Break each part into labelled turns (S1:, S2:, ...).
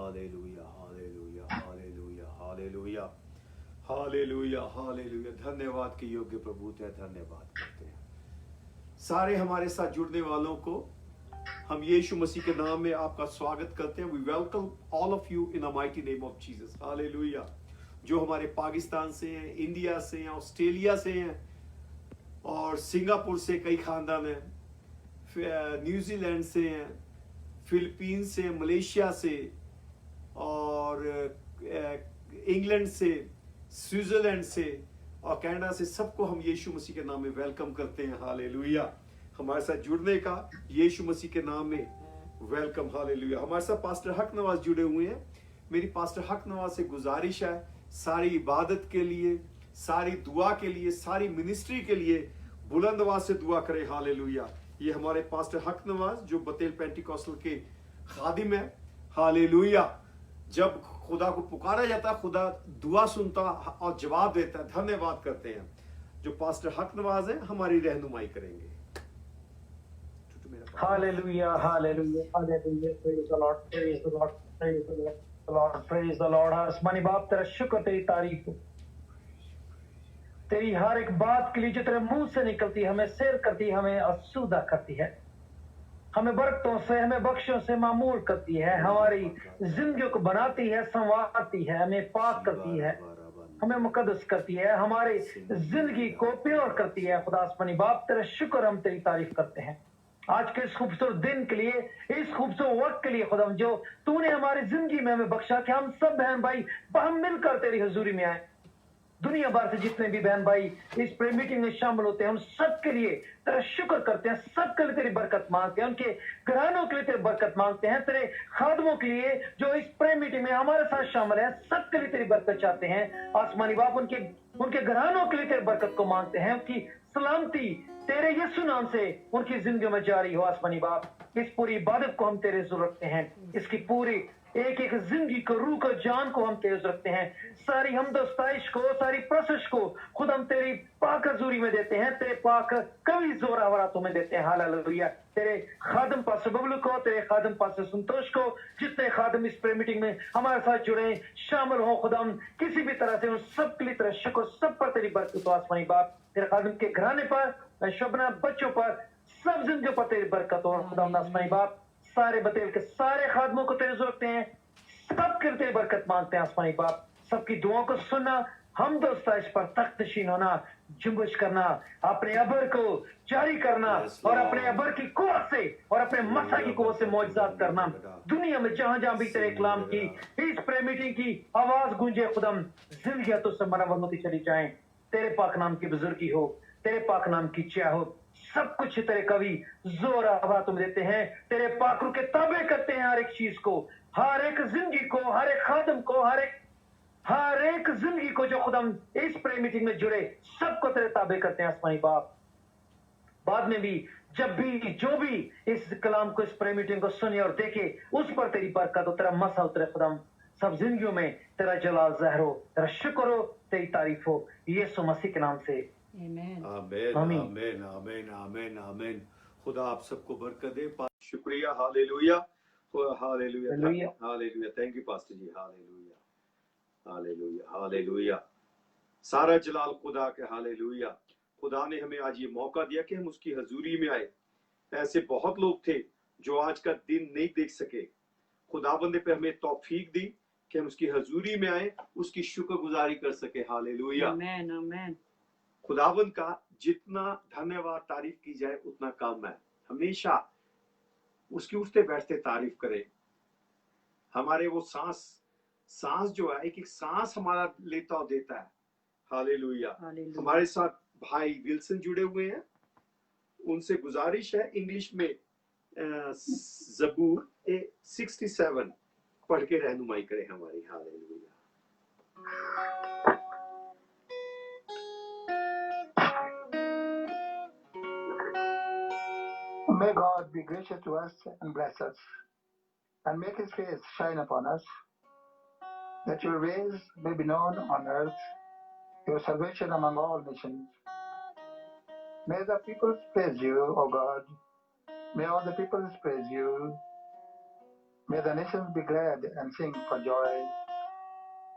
S1: Hallelujah hallelujah hallelujah hallelujah hallelujah hallelujah. धन्यवाद के योग्य प्रभु थे, धन्यवाद करते हैं सारे हमारे साथ जुड़ने वालों को। हम यीशु मसीह के नाम में आपका स्वागत करते हैं। We welcome all of you in the mighty name of Jesus. Hallelujah. जो हमारे पाकिस्तान से हैं, इंडिया से हैं, ऑस्ट्रेलिया से हैं और सिंगापुर से कई खानदान हैं, न्यूजीलैंड से हैं, फिलीपींस से, मलेशिया से और इंग्लैंड से, स्विट्जरलैंड से और कनाडा से, सबको हम यीशु मसीह के नाम में वेलकम करते हैं। हालेलुया। हमारे साथ जुड़ने का यीशु मसीह के नाम में वेलकम। हालेलुया। हमारे साथ पास्टर हक नवाज जुड़े हुए हैं। मेरी पास्टर हक नवाज से गुजारिश है, सारी इबादत के लिए, सारी दुआ के लिए, सारी मिनिस्ट्री के लिए बुलंद आवाज से दुआ करें। हालेलुया। ये हमारे पास्टर हक नवाज जो बतेल पेंटिकॉस्टल के खादिम है। हालेलुया। जब खुदा को पुकारा जाता है, खुदा दुआ सुनता और जवाब देता है। धन्यवाद करते हैं। जो पास्टर हक नवाज है हमारी रहनुमाई करेंगे।
S2: Hallelujah hallelujah hallelujah. Praise the Lord, praise the Lord, praise the Lord, praise the Lord. आसमानी बाप तेरा शुक्र, तेरी तारीफ हो। तेरी हर एक बात के लिए जो तेरे मुंह से निकलती है, हमें सैर करती है, हमें आसूदा करती है, हमें बरकतों से, हमें बख्शों से मामूर करती है, हमारी जिंदगी को बनाती है, संवारती है, हमें पाक करती है, हमें मुकद्दस करती है, हमारी जिंदगी को प्योर करती है। खुदा आसमानी बाप तेरा शुक्र, हम तेरी तारीफ करते हैं आज के इस खूबसूरत दिन के लिए, इस खूबसूरत वक्त के लिए खुदा, जो तूने हमारी जिंदगी में हमें बख्शा कि हम सब बहन भाई हम मिलकर तेरी हजूरी में आए। दुनिया भर से जितने भी बहन भाई इस प्रेयर मीटिंग में शामिल होते हैं, उन सब के लिए तेरा शुक्र करते हैं, सब के लिए तेरी बरकत मांगते हैं, उनके घरानों के लिए तेरी बरकत मांगते हैं, तेरे खादमों के लिए जो इस प्रेयर मीटिंग में हमारे साथ शामिल है, सब के लिए तेरी बरकत चाहते हैं। आसमानी बाप उनके घरानों के लिए तेरी बरकत को मांगते हैं, उनकी सलामती तेरे यीशु नाम से उनकी जिंदगी में जारी हो। आसमानी बाप इस पूरी इबादत को हम तेरे जुर रखते हैं, इसकी पूरी एक एक जिंदगी को, रूह को, जान को हम तेज रखते हैं, सारी हमदस्ताइश को, सारी प्रोसेस को खुद हम तेरी पाक हजूरी में देते हैं, तेरे पाक कभी जोरावरा तुम्हें देते हैं। हालेलुया। तेरे खादम पास बबलू को, तेरे खादम पास संतोष को, जितने खादम इस प्रेयर मीटिंग में हमारे साथ जुड़े शामिल हो, खुदाम किसी भी तरह से उन सब के लिए तेरा शुक्र, सब पर तेरी बरकत हो। आसमानी बाप तेरे खादम के घराने पर, शबना बच्चों पर, सब जिंदगियों पर तेरी बरकत हो। खुदाम आसमानी बाप सारे बतेल के सारे खादमों को तेरे जोड़ते हैं, सब के तेरी बरकत मांगते हैं। आसमानी बाप सबकी दुआओं को सुनना, हम दोस्ता इस पर तख्त नशीन होना, जुम्बिश करना, अपने अबर को जारी करना और अपने अबर की कुव्वत से और अपने मसा की कुव्वत से मौजज़ात करना। दुनिया में जहां जहां भी तेरे कलाम की, इस प्रेयर मीटिंग की आवाज गूंजे, खुदम जिंदगियां तो सब मरम्मत होती चली जाएं। तेरे पाक नाम की बुजुर्गी हो, तेरे पाक नाम की चाह हो, सब कुछ तेरे कवि जोर आवा तुम देते हैं, तेरे पाकरू के ताबे करते हैं हर एक चीज को, हर एक जिंदगी को, हर एक खादम को, हर एक जिंदगी को जो खुदम इस प्रेयर मीटिंग में जुड़े, सबको तेरे ताबे करते हैं। आसमानी बाप बाद में भी जब भी जो भी इस कलाम को, इस प्रेयर मीटिंग को सुने और देखे, उस पर तेरी बरकत हो, तेरा मसा उतरे खुदम, सब जिंदगियों में तेरा जलाल ज़हर हो, तेरा शुक्र हो, तेरी तारीफ हो, यीशु मसीह के नाम से
S1: आमीन आमीन आमीन आमीन आमीन। खुदा आप सबको बरकत दे। शुक्रिया। Hallelujah hallelujah hallelujah. Thank you pastor ji. Hallelujah hallelujah hallelujah. सारा जलाल खुदा के। हालेलुया। खुदा ने हमें आज ये मौका दिया कि हम उसकी हजूरी में आए। ऐसे बहुत लोग थे जो आज का दिन नहीं देख सके, खुदाबंद ने पे हमें तौफीक दी कि हम उसकी हजूरी में आए, उसकी शुक्रगुजारी कर सके। हालेलुया आमीन आमीन। खुदाबंद का जितना धन्यवाद तारीफ की जाए उतना कम है। हमेशा उसकी उठते बैठते तारीफ करें। हमारे वो सांस जो है, एक एक सांस हमारा लेता और देता है। हालेलुया। हमारे साथ भाई विल्सन जुड़े हुए हैं, उनसे गुजारिश है इंग्लिश में ज़बूर 67 पढ़ के रहनुमाई करें हमारी। Hallelujah.
S3: May God be gracious to us and bless us, and make His face shine upon us, that your ways may be known on earth, your salvation among all nations. May the peoples praise you, O God. May all the peoples praise you. May the nations be glad and sing for joy.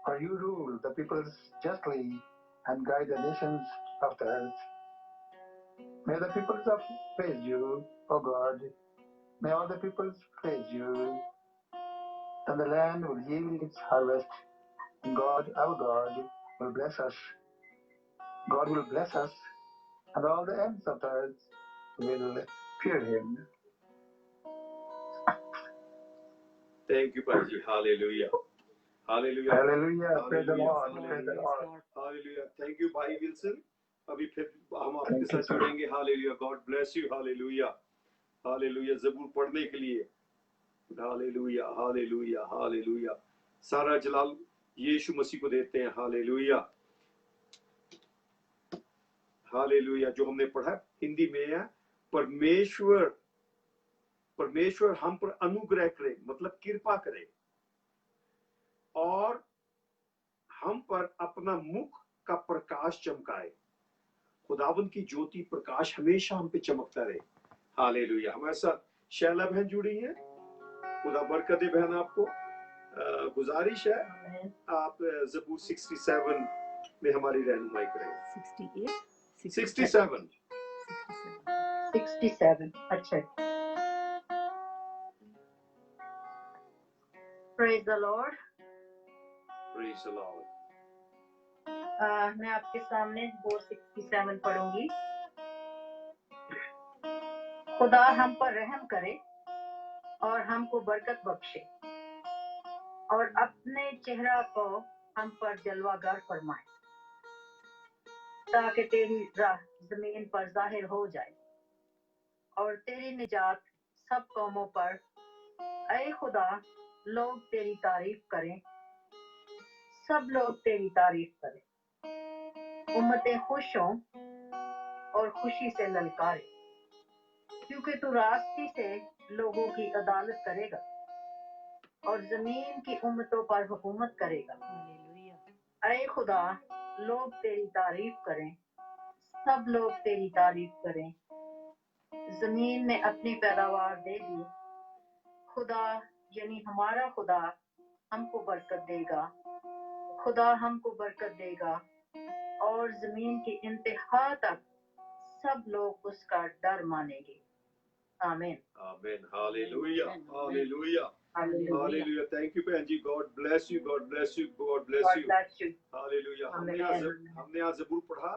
S3: For you rule the peoples justly and guide the nations of the earth. May the peoples of praise you, O God. May all the peoples praise you. Then the land will yield its harvest, and God, our God, will bless us. God will bless us, and all the ends of the earth will fear Him.
S1: Thank you, Paji. Hallelujah. Hallelujah.
S3: Hallelujah. Praise the
S1: Hallelujah.
S3: Lord. Praise the Lord.
S1: Hallelujah. Thank you, भाई Wilson. अभी फिर हम आपके
S3: Thank you,
S1: साथ
S3: sir.
S1: जुड़ेंगे. Hallelujah. God bless you. Hallelujah. Hallelujah. ज़बूर पढ़ने के लिए. Hallelujah. Hallelujah. Hallelujah. सारा जलाल यीशु मसीह को देते हैं. Hallelujah. Hallelujah. जो हमने पढ़ा हिंदी में है, परमेश्वर हम पर अनुग्रह करे, मतलब कृपा करे, और हम पर अपना मुख का प्रकाश चमकाए. खुदावंद की ज्योति प्रकाश हमेशा हम पे चमकता रहे. हालेलुया. हमारे साथ शैला बहन जुड़ी हैं. खुदा बरकत दे बहन आपको. गुजारिश है आप ज़बूर 67 में हमारी रहनुमाई करें. 67.
S4: अच्छा. Praise the Lord.
S1: Praise the Lord.
S4: मैं आपके सामने 67 पढ़ूंगी. खुदा हम पर रहम करे और हमको बरकत बख्शे और अपने चेहरा को हम पर जलवागर फरमाए, ताकि तेरी राह जमीन पर जाहिर हो जाए और तेरी निजात सब कौमों पर. ऐ खुदा, लोग तेरी तारीफ करें, सब लोग तेरी तारीफ करें. उम्मतें खुश हों और खुशी से ललकारे, क्योंकि तू रास्ती से लोगों की अदालत करेगा और जमीन की उम्मतों पर हुकूमत करेगा. ऐ खुदा, लोग तेरी तारीफ करें, सब लोग तेरी तारीफ करें. जमीन ने अपनी पैदावार दे दी. खुदा यानी हमारा खुदा हमको बरकत देगा. खुदा हमको बरकत देगा और जमीन की इंतहा तक सब लोग उसका डर मानेंगे. आमीन.
S1: Amen. Hallelujah. Hallelujah.
S4: Hallelujah.
S1: Hallelujah. Thank you, बहन जी. God bless you. God bless you. God bless
S4: God
S1: you.
S4: bless you.
S1: Hallelujah.
S4: Amen.
S1: हमने आज ज़बूर पढ़ा.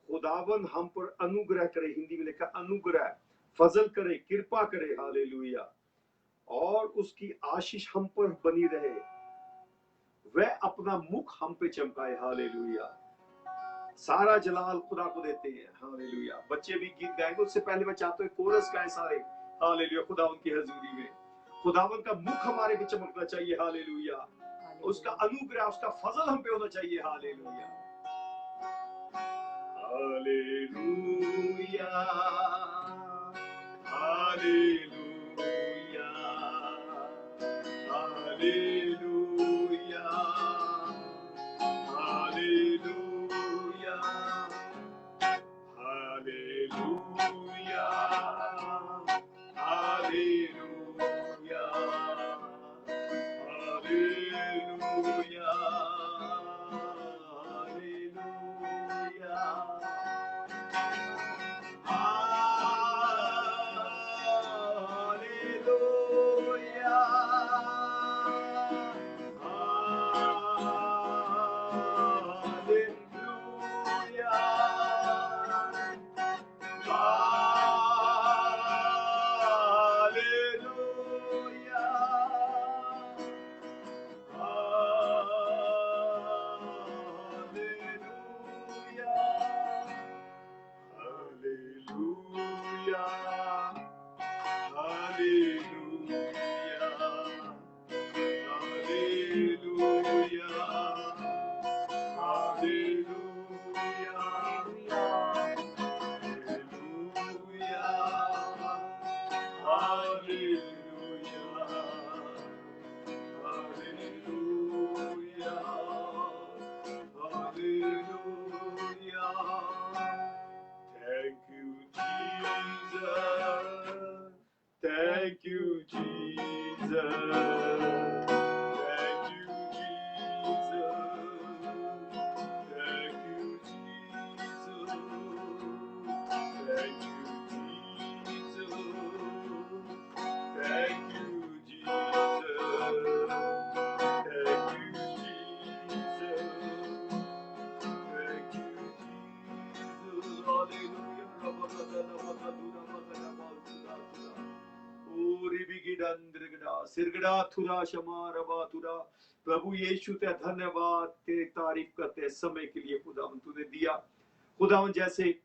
S1: खुदावन हम पर अनुग्रह करे. हिंदी में लिखा अनुग्रह, फजल करे, कृपा करे. हालेलुया. और उसकी आशीष हम पर बनी रहे, वह अपना मुख हम पे चमकाए. हालेलुया. सारा जलाल खुदा को देते हैं. हालेलुया. बच्चे भी गीत गाएंगे, उससे पहले मैं चाहता हूँ कोरस गाएं सारे. हालेलुया. खुदावन की हजूरी में खुदावन का मुख हमारे पे चमकना चाहिए. हालेलुया. उसका अनुग्रह, उसका फजल हम पे होना चाहिए. Hallelujah. Hallelujah. Hallelujah. Hallelujah. Hallelujah. Hallelujah. Hallelujah. Hallelujah. Thank you, Jesus. सिरगड़ा थुरा शमा रबा थुरा। प्रभु यीशु ते धन्यवाद, तेरी तारीफ करते हैं समय के लिए खुदावन तूने दिया। खुदावन जैसे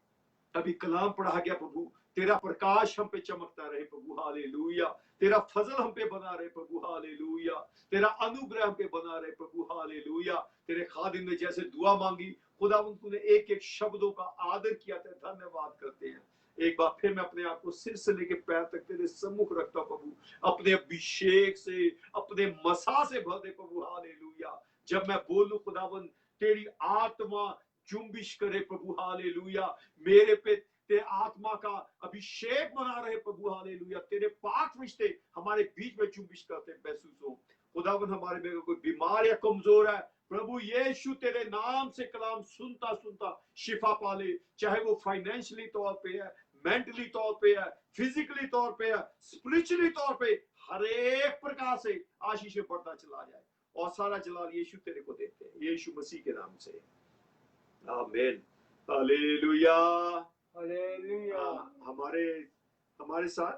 S1: अभी कलाम पढ़ा गया प्रभु, तेरा प्रकाश हम पे चमकता रहे प्रभु, हालेलुया। तेरा फजल हम पे बना रहे प्रभु, हालेलुया। तेरा अनुग्रह हम पे बना रहे प्रभु, हालेलुया। तेरे खादिम ने जैसे दुआ मांगी खुदावन तूने एक एक शब्दों का आदर किया, तेरा धन्यवाद करते हैं। एक बार फिर मैं अपने आप को सिर से लेके पैर तक तेरे सम्मुख रखता हूं प्रभु, अपने अभिषेक से, अपने मसा से भर दे प्रभु, हालेलुया। जब मैं बोलूं खुदावन तेरी आत्मा जुम्बिश करे प्रभु, हालेलुया। मेरे पे तेरे आत्मा का अभिषेक बना रहे प्रभु, हालेलुया। तेरे पाक रिश्ते हमारे बीच में जुम्बिश करते महसूस हो खुदावन। हमारे में कोई बीमार या कमजोर है प्रभु यीशु तेरे नाम से कलाम सुनता सुनता शिफा पाले, चाहे वो फाइनेंशियली तौर पे है, मेंटली तौर पे है, फिजिकली तौर पे है, स्पिरिचुअली तौर पे, हर एक प्रकार से आशीष में बढ़ता चला जाए। और सारा जलाल यीशु तेरे को देते हैं, यीशु मसीह के नाम से, आमीन। Hallelujah, hallelujah. हमारे साथ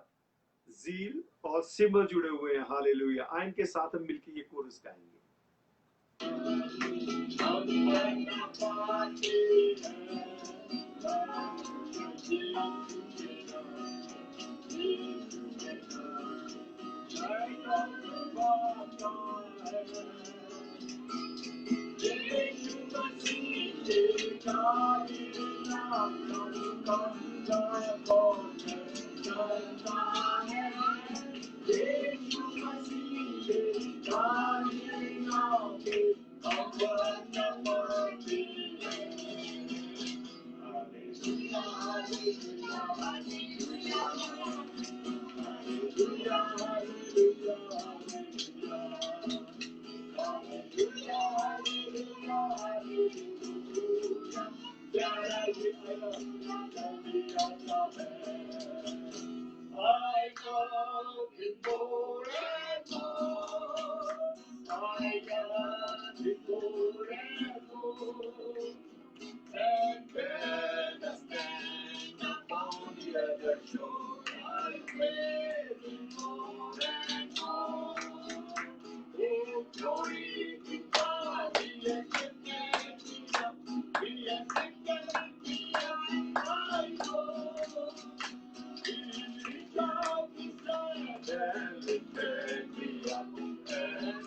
S1: जील और सिमर जुड़े हुए हैं, हालेलुया। आइन के साथ हम मिलकर ये कोरस गाएंगे।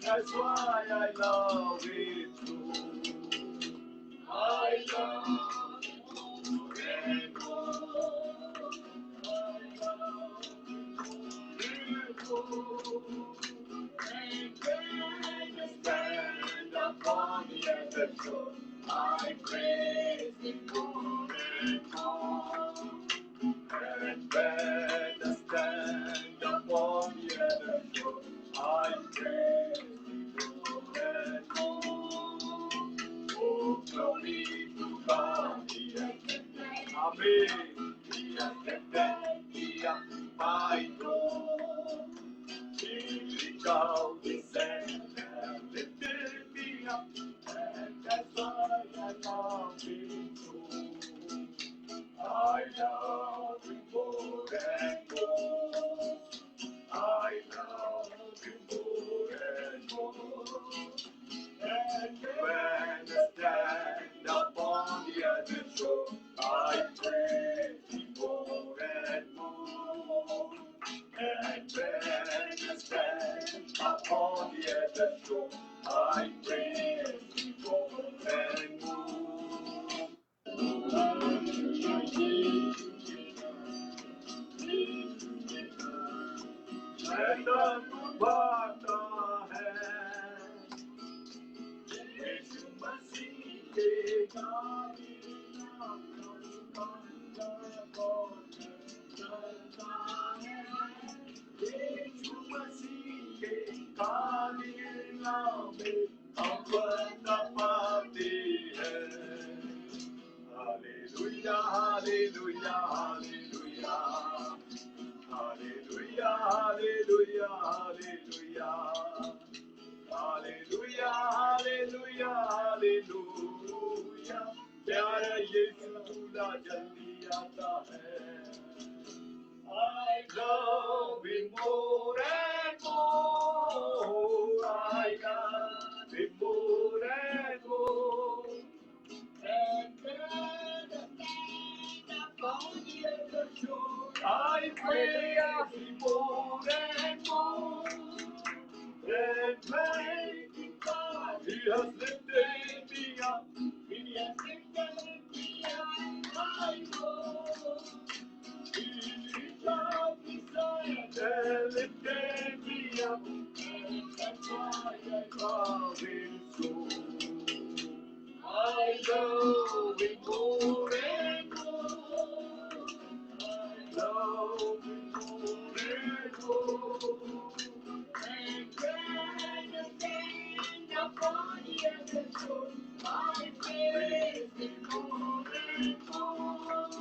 S1: That's why I love it too. I love it more. I love it more. And when I stand upon the other shore, I praise it more and more. And when I stand upon the other shore, I praise and more. Oh, glory to God, He has kept me. Amen. He has kept me up my door. He reached out His hand and lifted me up, and that's why I love Him so. I love Him more and more. I love Him more and more. And when I stand upon the other shore, I praise Him more and more. And when I stand upon the other shore, I praise Him more and more. Shaitan भागता है, यीशु मसीह के गाने नाम को चलता है। यीशु मसीह के गाने नाम में अमरता पाते हैं। Hallelujah, hallelujah, hallelujah. Hallelujah, hallelujah, hallelujah. Hallelujah, hallelujah, hallelujah. प्यारा यीशु दूल्हा जल्दी आता है। I love Him more and more. has lifted me up. He has lifted me up. I know. He has lifted me up. And that's why I love him so. I love him more and more. I love him more and more. And when I stand upon the other shore, I praise him more and more.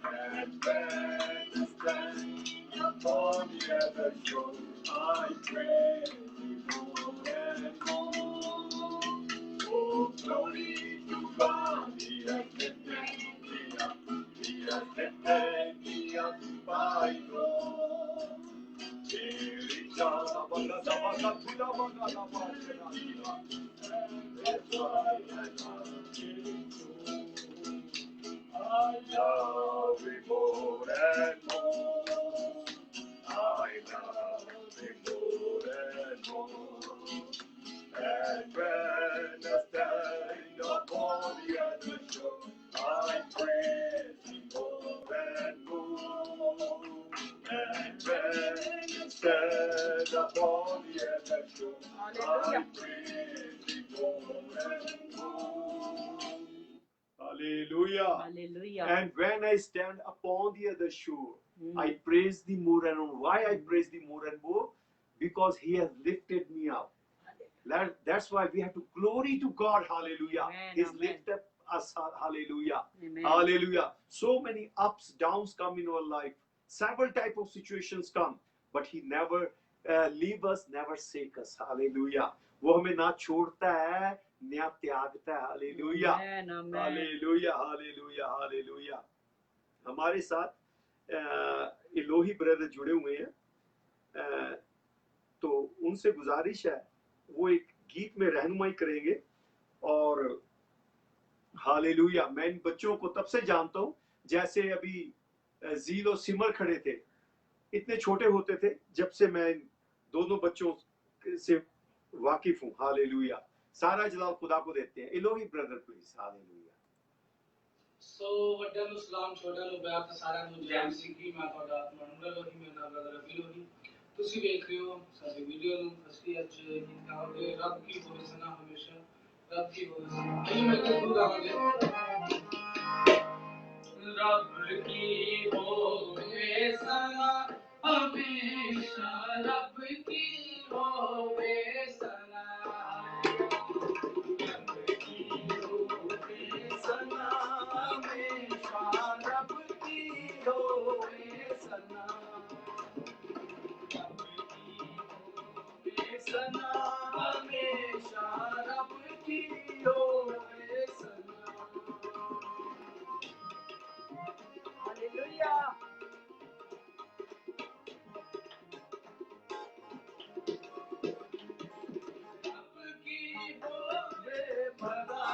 S1: And when I stand upon the other shore, I praise him more and more. Oh, glory to God, He has lifted me up. He has lifted me up by God. That's why I love Him so. I love Him more and more. I love Him more and more. And when I stand upon the other shore, I praise Him more and more. And when I stand upon the other shore, I praise Him more and more. Hallelujah.
S5: Hallelujah.
S1: And when I stand upon the other shore, I praise Thee more and more. Why I praise Thee more and more? Because He has lifted me up. That's why we have to glory to God. Hallelujah.
S5: Amen,
S1: He's
S5: amen.
S1: lifted us. Hallelujah.
S5: Amen.
S1: Hallelujah. So many ups, downs come in our life. Several type of situations come, but He never leave us, never forsake us. Hallelujah. वो हमें ना छोड़ता है, ना त्यागता है. Hallelujah.
S5: Amen, amen.
S1: Hallelujah. Hallelujah. Hallelujah. हमारे साथ इलोही brother जुड़े हुए हैं. तो उनसे गुजारिश है, वो एक गीत में रहनुमाई करेंगे. और हालेलुया. मैं इन बच्चों को तब से जानता हूँ जैसे अभी जील और सिमर खड़े थे. इतने छोटे होते थे जब से मैं इन दोनों बच्चों से वाकिफ हूँ. हालेलुया. सारा जलाल खुदा को देते हैं. इलोही ब्रदर प्लीज. हालेलुया.
S6: सो ਵੱਡਿਆਂ ਨੂੰ ਸਲਾਮ, ਛੋਟਿਆਂ ਨੂੰ ਪਿਆਰ ਤੇ ਸਾਰਿਆਂ ਨੂੰ ਜੈ ਮਸੀਹ ਕੀ. ਮੈਂ ਤੁਹਾਡਾ ਆਪਣਾ ਲੋਹੀ, ਮੇਰਾ ਨਾਮ ਬ੍ਰਦਰ ਰਫੀ ਲੋਹੀ. ਤੁਸੀਂ ਵੇਖ ਰਹੇ ਹੋ ਸਾਡੀ ਵੀਡੀਓ ਨੂੰ. ਫਸਟੀ ਅੱਜ ਕਹਾਂਗੇ ਰੱਬ ਕੀ ਭਰੋਸਾ ਹਮੇਸ਼ਾ, ਰੱਬ ਕੀ ਭਰੋਸਾ. ਆइए मैं खुद गावांगे रब की होवे सना हमेशा, रब की होवे सना, रब की होवे सना हमेशा, रब की होवे सना, रब की होवे सना हमेशा, रब की होवे सना.
S5: Hallelujah.
S6: रब की होवे भला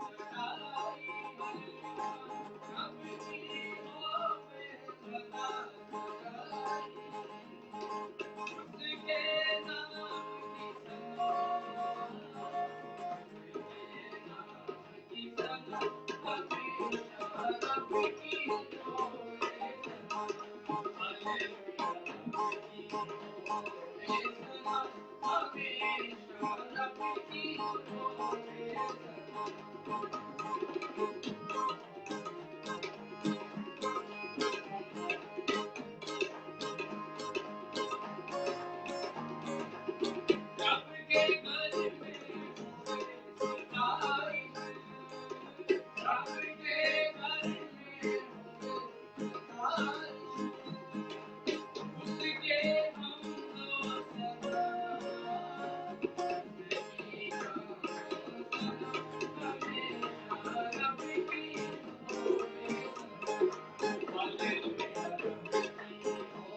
S6: सगाई, रब की होवे भला सगाई, उसके नाम की सना, उसके नाम की सना हमेशा, रब की होवे सना. हालेलुया. रब की होवे सना हमेशा, रब की होवे सना. रब के घर में होवे सगाई, रब के घर में होवे सगाई, उसके हम दो सदा, उसकी सना हमेशा, रब की होवे सना. हालेलुया. रब की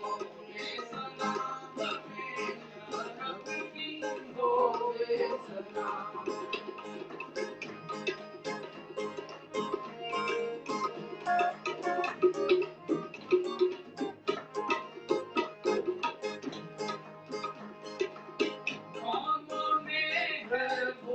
S6: होवे सना हमेशा, रब की होवे सना. कामों में है वो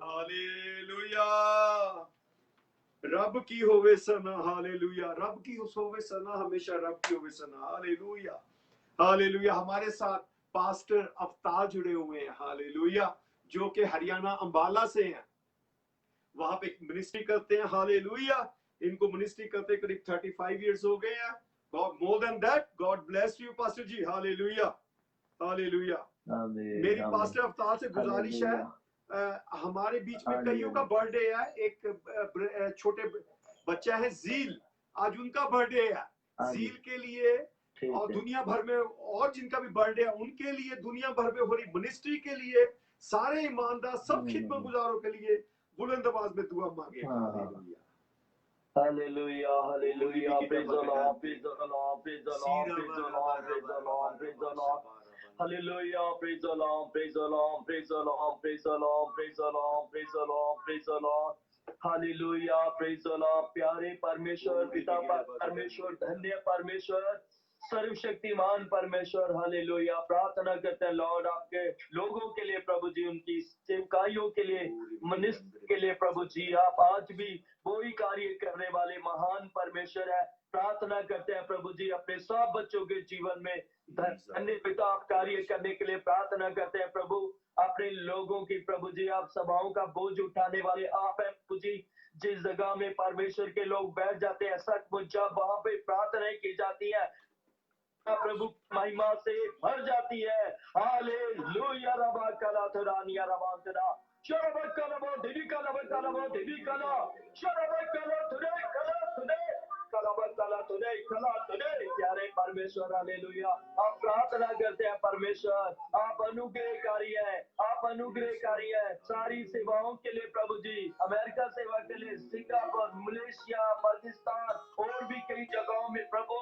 S1: हालेलुया। रब की होवे सना, हालेलुया। रब की होवे सना, हमेशा रब की होवे सना, हालेलुया। हालेलुया। हमारे साथ पास्टर अवतार जुड़े हुए हैं, हालेलुया, जो कि हरियाणा अंबाला से हैं, वहां पे मिनिस्ट्री करते हैं, हालेलुया। इनको मिनिस्ट्री करते करीब 35 इयर्स हो गए हैं। God more than that, God bless you pastor ji, hallelujah, hallelujah. मेरी पास्टर अवतार से गुजारिश है, हमारे बीच में कईयों का बर्थडे है। एक छोटे बच्चा है जील, आज उनका बर्थडे है। जील के लिए और दुनिया भर में और जिनका भी बर्थडे है उनके लिए, दुनिया भर में हो रही मिनिस्ट्री के लिए, सारे ईमानदार सब खिदमत गुजारों के लिए बुलंद आवाज में दुआ मांगे। Hallelujah,
S5: Hallelujah, hallelujah, praise the Lord, praise the Lord, praise the Lord, praise the Lord, praise the Lord, praise the Lord. Hallelujah, praise the Lord, praise the Lord, praise the Lord, praise the Lord, praise the Lord, praise the Lord, praise the Lord. Hallelujah, praise the Lord. प्यारे परमेश्वर, पिता परमेश्वर, धन्य परमेश्वर, सर्वशक्तिमान परमेश्वर, hallelujah. प्रार्थना करते हैं लॉर्ड आपके लोगों के लिए, प्रभु जी, उनकी सेवकाइयों के लिए, मनुष्य के लिए, प्रभु जी, आप आज भी वही कार्य करने वाले महान परमेश्वर है। प्रार्थना करते हैं प्रभु जी अपने सब बच्चों के जीवन में धन्य पिता आप कार्य करने के लिए प्रार्थना करते हैं प्रभु। अपने लोगों की प्रभु जी, आप सभाओं का बोझ उठाने वाले आप हैं प्रभु जी। जिस जगह में परमेश्वर के लोग बैठ जाते हैं, सचमुच जब वहां पे प्रार्थनाएं की जाती है प्रभु महिमा से भर जाती है। हालेलुया। रबा कला तुरानिया रबा तुरा शरबा कला देवी कला कला देवी कला शरबा कला तुरे कला तुरे कला कला तुरे। प्यारे परमेश्वर, हालेलुया। आप प्रार्थना करते हैं परमेश्वर, आप अनुग्रहकारी है, आप अनुग्रहकारी है। सारी सेवाओं के लिए प्रभु जी, अमेरिका सेवा के लिए, सिंगापुर, मलेशिया, पाकिस्तान और भी कई जगहों में प्रभु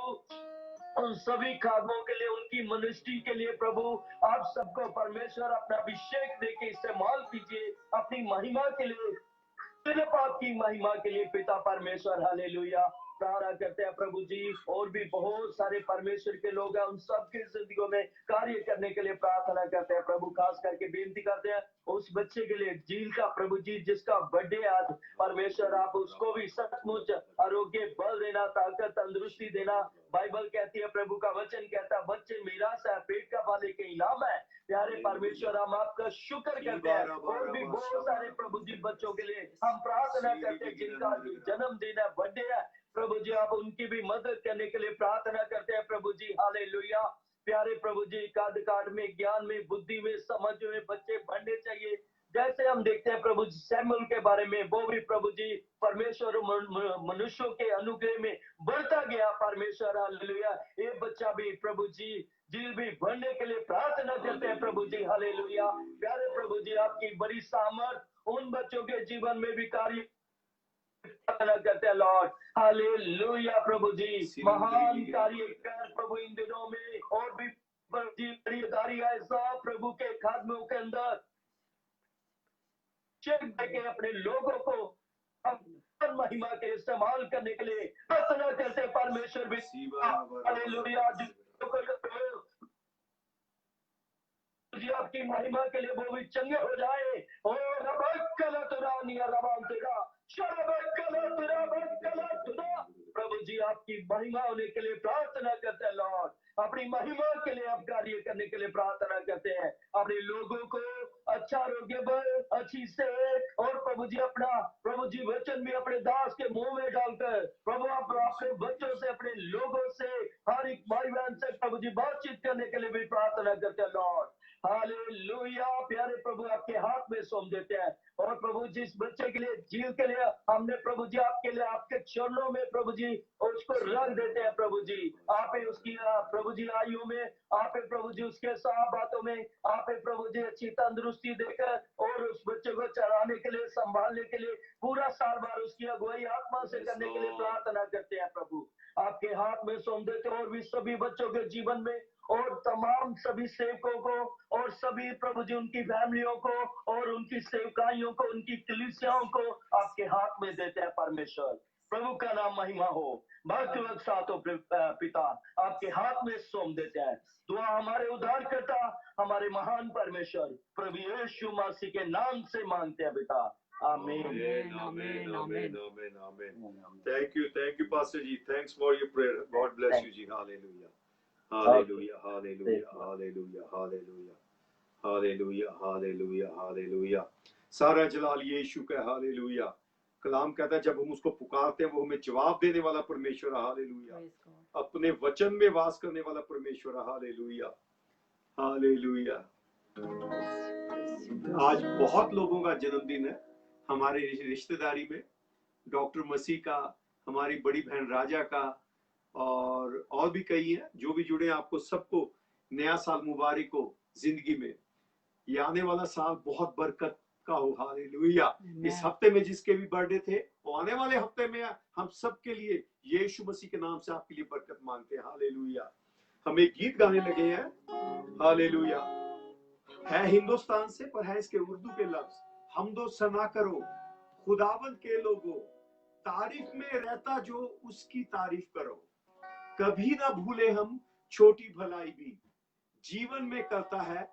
S5: उन सभी खादमों के लिए, उनकी मिनिस्ट्री के लिए प्रभु आप सबको परमेश्वर अपना अभिषेक देके इस्तेमाल कीजिए अपनी महिमा के लिए, सिर्फ आपकी महिमा के लिए पिता परमेश्वर। हालेलुया। प्रार्थना करते हैं प्रभु जी, और भी बहुत सारे परमेश्वर के लोग हैं, उन सबकी जिंदगियों में कार्य करने के लिए प्रार्थना करते हैं प्रभु। खास करके बेनती करते हैं उस बच्चे के लिए झील का प्रभु जी, जिसका बर्थडे आज, परमेश्वर आप उसको भी सचमुच आरोग्य, बल देना, ताकत, तंदुरुस्ती देना। बाइबल कहती है, प्रभु का वचन कहता है, बच्चे मीरास है, पेट का बाले के इनाम है। प्यारे परमेश्वर हम आपका शुक्र करते हैं, और भी बहुत सारे प्रभु जी बच्चों के लिए हम प्रार्थना करते हैं जिनका जन्मदिन है, बर्थडे है, प्रभु जी आप उनकी भी मदद करने के लिए प्रार्थना करते हैं प्रभु जी। हालेलुया। प्यारे प्रभु जी, काद काट में, ज्ञान में, बुद्धि में, समझ में बच्चे बढ़ने चाहिए। जैसे हम देखते हैं प्रभु जी सैमुअल के बारे में, वो भी प्रभु जी परमेश्वर मनुष्यों के अनुग्रह में बढ़ता गया परमेश्वर। हालेलुया। ये बच्चा भी प्रभु जी जी भी बढ़ने के लिए प्रार्थना करते हैं प्रभु जी। हालेलुया। प्यारे प्रभु जी आपकी बड़ी सामर्थ उन बच्चों के जीवन में भी कार्य प्रार्थना करते हैं लॉर्ड। हालेलुया प्रभु जी, महान कार्य कर प्रभु इन दिनों में, और भी प्रभु जी खरीदारी ऐसा प्रभु के खादमों के अंदर चेक देके अपने लोगों को अपनी महिमा के इस्तेमाल करने के लिए प्रार्थना करते हैं परमेश्वर भी। हालेलुया। जी आपकी महिमा के लिए वो भी चंगे हो जाए। और प्रभु जी आपकी महिमा होने के लिए प्रार्थना करते हैं लॉर्ड। अपनी महिमा के लिए आप कार्य करने के लिए प्रार्थना करते हैं। अपने लोगों को अच्छा आरोग्य बल, अच्छी सेहत, और प्रभु जी अपना प्रभु जी वचन भी अपने दास के मुंह में डालकर प्रभु आप अपने बच्चों से, अपने लोगों से, हर एक भाई बहन से प्रभु जी बातचीत करने के लिए भी प्रार्थना करते हैं लॉर्ड। हालेलुया। प्यारे प्रभु आपके हाथ में सौंप देते हैं, और प्रभु जी इस बच्चे के लिए, झील के लिए हमने प्रभु जी आपके लिए आपके चरणों में प्रभु जी उसको रख देते हैं प्रभु जी। आप ही उसकी प्रभु जी आयु में, आप ही प्रभु जी उसके साफ बातों में, आप ही प्रभु जी अच्छी तंदुरुस्ती देकर, और उस बच्चे को चलाने के लिए, संभालने के लिए पूरा साल भर उसकी अगुवाई आत्मा से करने के लिए प्रार्थना करते हैं प्रभु। आपके हाथ में सौंप देते हैं, और भी सभी बच्चों के जीवन में, और तमाम सभी सेवकों को, और सभी प्रभु जी उनकी फैमिलियों को, और उनकी सेवकाइयों को, उनकी कलीसियाओं को आपके हाथ में देते हैं परमेश्वर। प्रभु का नाम महिमा हो। भक्त वक्त सातों पिता आपके हाथ में सौंप देते हैं। दुआ हमारे उद्धारकर्ता, हमारे महान परमेश्वर प्रभु यीशु मसीह के नाम से मांगते हैं पिता। आमीन।
S1: Amen, amen, amen, amen. Thank you, Pastor Ji. Thanks for your prayer. God bless you, Ji. Hallelujah. Hallelujah, hallelujah, hallelujah, hallelujah, hallelujah, hallelujah, hallelujah. सारा जलाल यीशु का हालेलुया। कलाम कहता है जब हम उसको पुकारते हैं वो हमें जवाब देने वाला परमेश्वर है। हालेलुया। अपने वचन में वास करने वाला परमेश्वर है। Hallelujah, hallelujah. आज बहुत लोगों का जन्मदिन है हमारे रिश्तेदारी में, डॉक्टर मसीह का, हमारी बड़ी बहन राजा का, और भी कई हैं जो भी जुड़े हैं। आपको सबको नया साल मुबारक हो जिंदगी में। ये आने वाला साल बहुत बरकत का हो। हालेलुया। इस हफ्ते में जिसके भी बर्थडे थे, वो आने वाले हफ्ते में हम सब के लिए यीशु मसीह के नाम से आपके लिए बरकत मांगते हैं। हालेलुया। हम एक गीत गाने लगे हैं। हालेलुया। है हिंदुस्तान से, पर है इसके उर्दू के लफ्ज। हमदो सना करो खुदावंद के लोगों, तारीफ में रहता जो उसकी तारीफ करो। कभी ना भूले हम छोटी भलाई भी, जीवन में करता है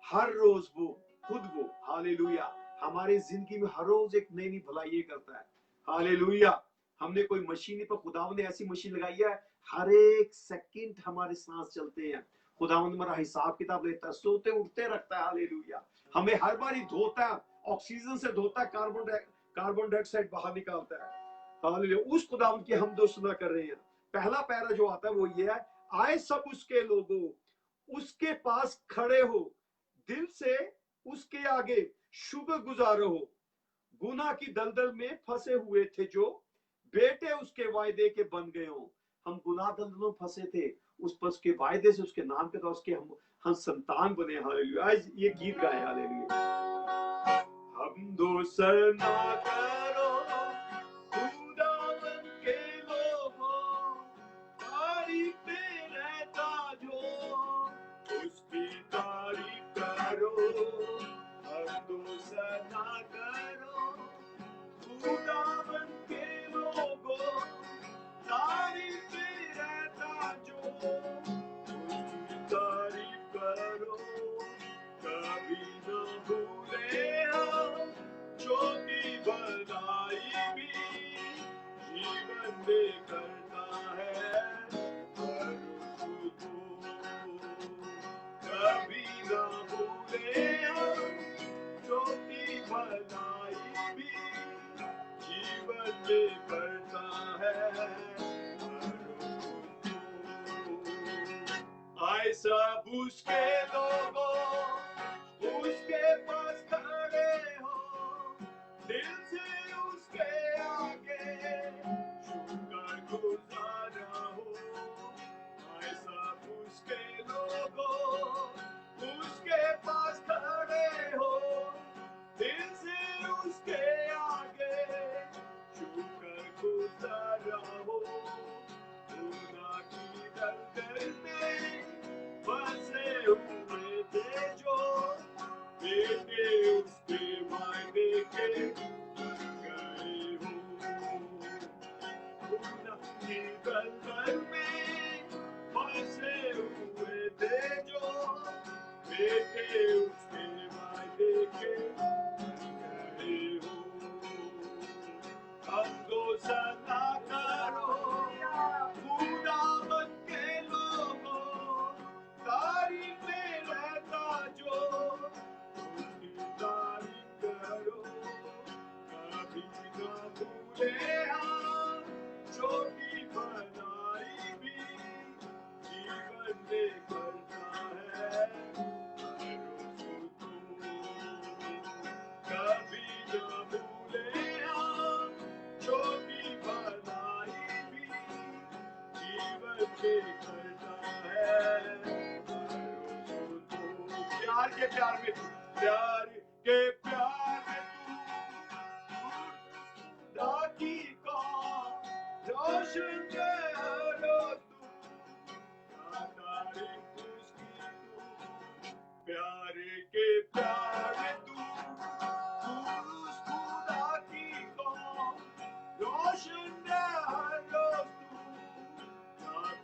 S1: हर रोज वो खुद वो। हालेलुया। हमारे जिंदगी में हर रोज एक नई नई भलाई करता है। हालेलुया। हमने कोई मशीन पर, खुदावंद ने ऐसी मशीन लगाई है, हर एक सेकंड हमारे सांस चलते हैं। खुदावंद हमारा हिसाब किताब लेता है, सोते उठते रखता है। हालेलुया। हमें हर बार ही धोता है, ऑक्सीजन से धोता है, कार्बन डाइऑक्साइड बाहर निकालता है। हालेलुया। उस खुदावंद की हम सुना कर रहे हैं। पहला पैरा जो आता है वो ये है, आए सब उसके लोगों, उसके पास खड़े हो, दिल से उसके आगे शुक्र गुजारो हो। गुनाह की दलदल में फंसे हुए थे जो, बेटे उसके वायदे के बन गए हो। हम गुनाह दलदलों में फंसे थे, उस पर उसके वायदे से, उसके नाम के द्वारा उसके हम संतान बने। हालेलुया। आज ये गीत गाए। हालेलुया। हम दो सना करो खुदावन के लोगों, तारीफ में सना करो खुदावन के लोगों तारीफ रहता जो उसकी तारीफ करो कभी न भूले हम जो की भलाई भी जीवन में करता है करो कभी न भूले हम जो की भलाई भी जीवन में करता है आए सब उसके लोगों उसके पास खड़े हो दिल से उसके आगे शुक्र गुजार हो आए सब उसके लोगों उसके पास खड़े हो दिल से उसके आगे शुक्र गुजार हो खुदा की दलदल में बसे हुए थे जो बेटे उसके वायदे के गए हो खुदा की दलदल में बसे हुए थे जो बेटे उसके वायदे के गए हो हम दो सना करो खुदावन के लोगों तारीफ में रहता जो उसकी तारीफ करो कभी न भूले हम जो की भलाई भी जीवन में करता है कभी न भूले हम जो की भलाई भी जीवन में करता है प्यार के प्यार में तू प्यार के प्यार में तू दादी का रोशन करो तू तारीफ उसकी तू प्यार के प्यार में तू उस खुदा की को रोशन करो तू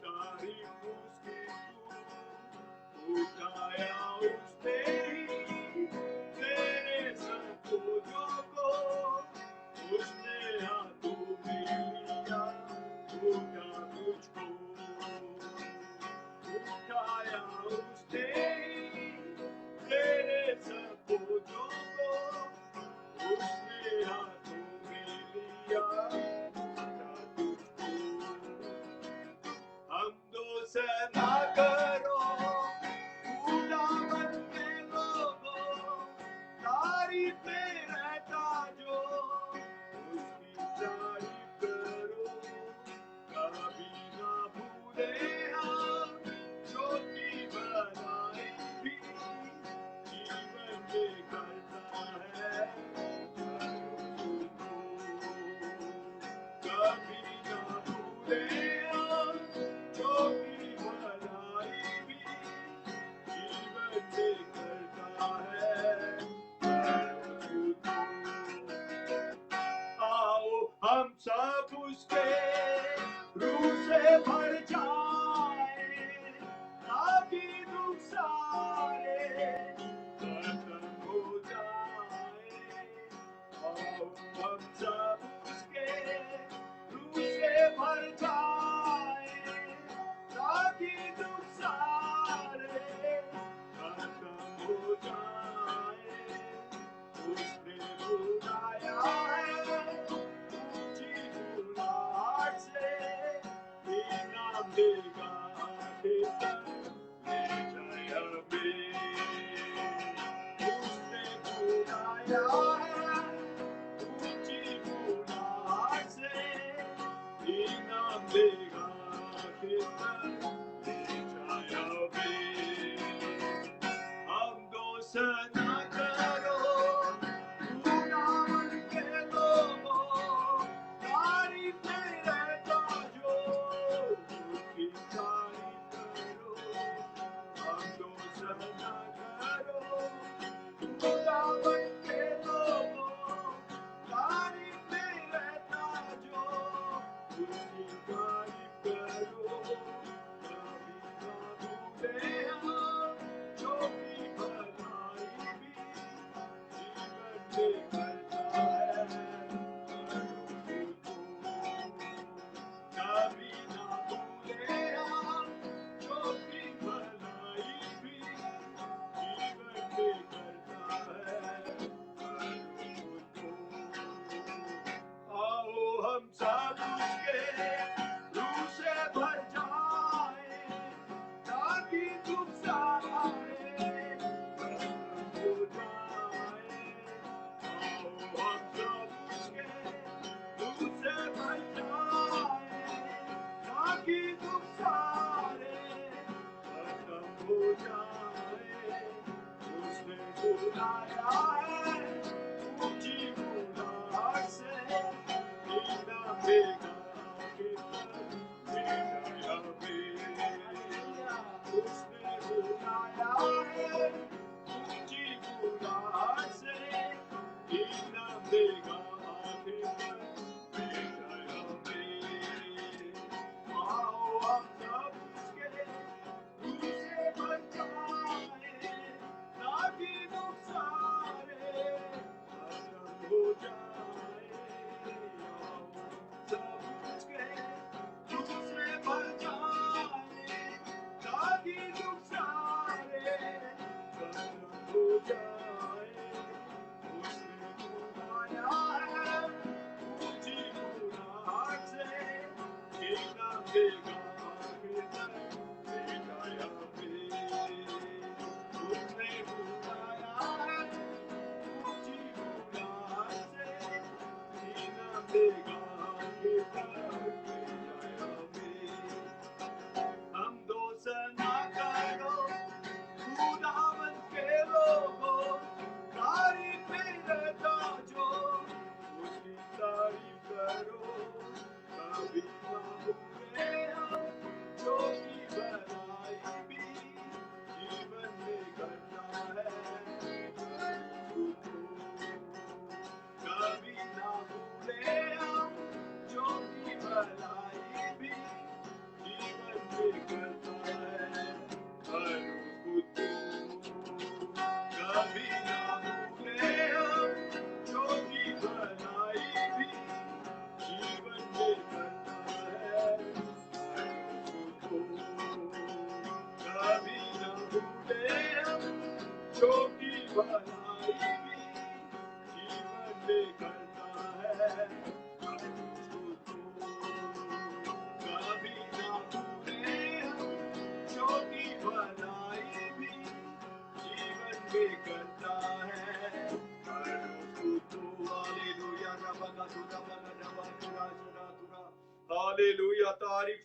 S1: तारीफ उसकी तू उठाया उसने ही तेरे संतोषों को उसने हाथों में लिया उठा तुझको उठाया उसने ही तेरे संतोषों को उसने हाथों में लिया उठा तुझको हम दो सना करो खुदावन के लोगों तारीफ में रहता जो उसकी तारीफ करो कभी ना भूले हम जो की भलाई भी जीवन में करता है कभी ना भूले हम जो की भलाई भी जीवन में करता है आओ हम सब उसके रूह से भर जाए ताकि दुख सारे खत्म हो जाए आओ हम सब उसके रूह से भर जाए ताकि दुख सारे खत्म हो जाए उसने बुलाया है ऊंची बुलाहट से इनाम देगा आखिर ले जाए हमें उसने बुलाया है ऊंची बुलाहट से इनाम देगा आखिर ले जाए हमें हम दो सना करो खुदावन के लोगों तारीफ में रहता जो उसकी तारीफ करो हम दो सना करो खुदावन के बुलाया है ऊंची बुलाहट से, कीना बेगा के भेजा हमें। उसने बुलाया है ऊंची बुलाहट से, कीना बेगा के भेजा हमें। आओ हम सब उसके दूसरे बचाए, ताकि नुकसारे खत्म हो जाए। आओ सब उसके दूसरे बचाए, ताकि नुकसारे खत्म हो जाए। उसने बुलाया है ऊंची बुलाहट से, कीना बेगा के भेजा हमें। उसने बुलाया है ऊंची बुलाहट से, कीना बेगा के भेजा हमें। हम दोस्त ना करो खुदावन के लोगों, तारीफ में रहता जो उसकी तारीफ करो। कभी ना भूले हम जो की भलाई भी जीवन में करना है उसको। कभी ना भूले हम जो की भलाई भी जीवन में करता है हर उसको। कभी ना भूले हम जो की भलाई भी जीवन में करता है हर उसको। कभी ना भूले हम जो की भलाई भी जीवन में करता है हर उसको। कभी ना भूले हम जो की भलाई भी जीवन में करता है हर उसको। हालेलुया रबगा सुरबगा रबगा सुरा। हालेलुया, तारीफ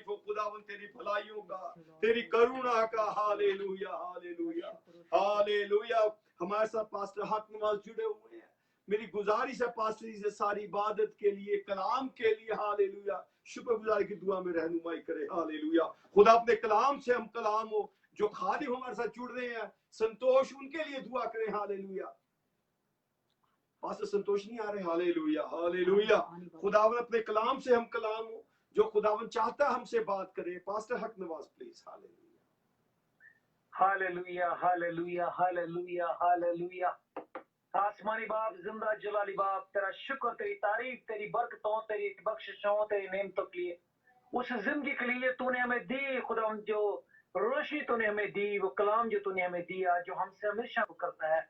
S1: हो खुदावन तेरी भलाइयों का, तेरी करुणा का। Hallelujah hallelujah hallelujah. हमारे साथ पास्टर हक नवाज जुड़े हुए हैं। मेरी गुजारिश है पास्टर जी से सारी इबादत के लिए, कलाम के लिए हालेलुया शुक्रगुजारी की दुआ में रहनुमाई करे। हालेलुया। खुदा अपने कलाम से हम कलाम हो, जो खादिम हमारे साथ जुड़ रहे हैं संतोष, उनके लिए दुआ करें। हालेलुया। पास्टर संतोष नहीं आ रहे। Hallelujah hallelujah. खुदावन अपने कलाम से हम कलाम हो, जो खुदावन चाहता है हमसे बात करे। पास्टर हक Nawaz please. Hallelujah
S2: hallelujah hallelujah hallelujah hallelujah. आसमानी बाप, जिंदा जलाली बाप, तेरा शुक्र, तेरी तारीफ, तेरी बरकतों, तेरी बख्शिशों, तेरी नेमतों के लिए, उस जिंदगी के लिए तूने हमें दी खुदा, जो रोशनी तूने हमें दी, वो कलाम जो तूने हमें दिया, जो हमसे हमेशा करता है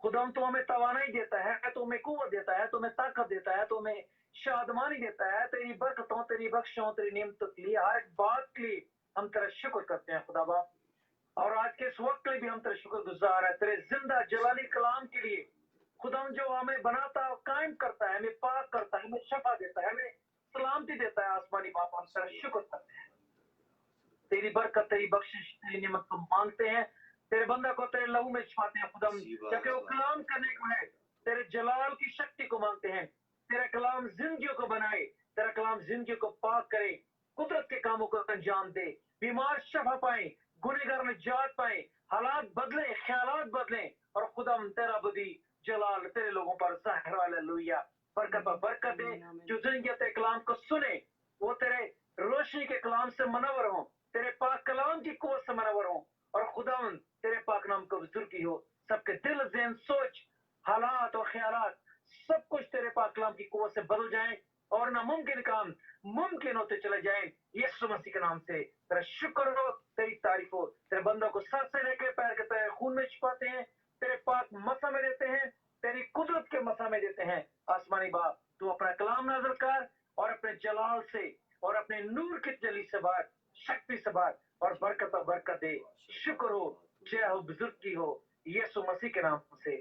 S2: खुदा। तो हमें तवानाई देता है, तो हमें कुव्वत देता है, तो हमें ताकत देता है, तो हमें शादमानी देता है। तेरी बरकतों, तेरी बख्शों, तेरी नेमतों के लिए, हर एक बात के लिए हम तेरा शुक्र करते हैं खुदा बाप। और आज के इस वक्त के लिए भी हम तेरे शुक्र गुजार है, तेरे जिंदा जलाली कलाम के लिए खुदा, जो हमें बनाता है, कायम करता है, हमें पाक करता है, हमें शफा देता है, हमें सलामती देता है। आसमानी बाप, हम तेरा शुक्र करते हैं। तेरी बरकत, तेरी बख्शिश, तेरी नियमत को मांगते हैं। तेरे बंदा को तेरे लहू में छुपाते हैं खुदा, जबकि वो कलाम करने को है। तेरे जलाल की शक्ति को मांगते हैं। तेरा कलाम जिंदगियों को बनाए, तेरा कलाम जिंदगियों को पाक करे, कुदरत के कामों को अंजाम दे, बीमार शफा पाए, गुनहगार निजात पाए, हालात बदले, ख्यालात बदले, और खुदा तेरा बदी जलाल तेरे लोगों पर ज़ाहिर। हालेलुया। बरकत पर बरकत दे, जो जिंदगी तेरे कलाम को सुने वो तेरे रोशनी के कलाम से मनवर हो, तेरे पाक कलाम की कुव्वत से मनवर हो, और खुदावन तेरे पाक नाम को बुजुर्गी हो। सबके दिल, ज़हन, सोच, हालात और ख्यालात सब कुछ तेरे पाक कलाम की कुव्वत से बदल जाए, और नामुमकिन काम मुमकिन होते चले जाए। यीशु मसीह के नाम से तेरा शुक्र हो, तेरी तारीफ हो। तेरे बंदों को सर से लेकर पैर के तले खून में छुपाते हैं, तेरे पाक मसा में देते हैं, तेरी कुदरत के मसा में देते हैं। आसमानी बाप, तू अपना कलाम नाज़िल कर, और अपने जलाल से और अपने नूर की जली से बात, शक्ति से बात, और बरकत दे। शुक्र हो, जय हो, बुजुर्गी हो, यीशु मसीह के नाम से,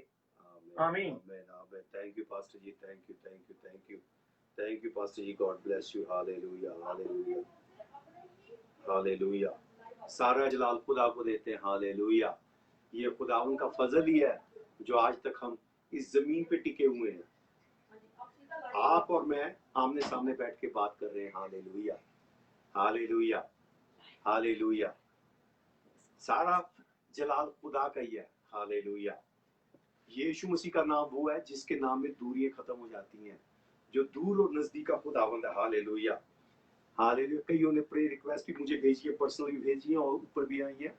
S2: आमीन।
S1: Thank you pastor ji, thank you pastor ji, God bless you. Hallelujah hallelujah hallelujah. सारा जलाल खुदा को देते हैं। हालेलुया। ये खुदावन का फजल ही है जो आज तक हम इस जमीन पे टिके हुए हैं। आप और मैं आमने सामने बैठ के बात कर रहे हैं। Hallelujah, hallelujah, hallelujah. सारा जलाल खुदा का ही है। हालेलुया। यीशु मसीह का नाम वो है जिसके नाम में दूरियां खत्म हो जाती हैं, जो दूर और नजदीक का खुदावंद है। Hallelujah, hallelujah. कईयों ने प्रे रिक्वेस्ट भी मुझे भेजी है, पर्सनली भेजी है और ऊपर भी आई है।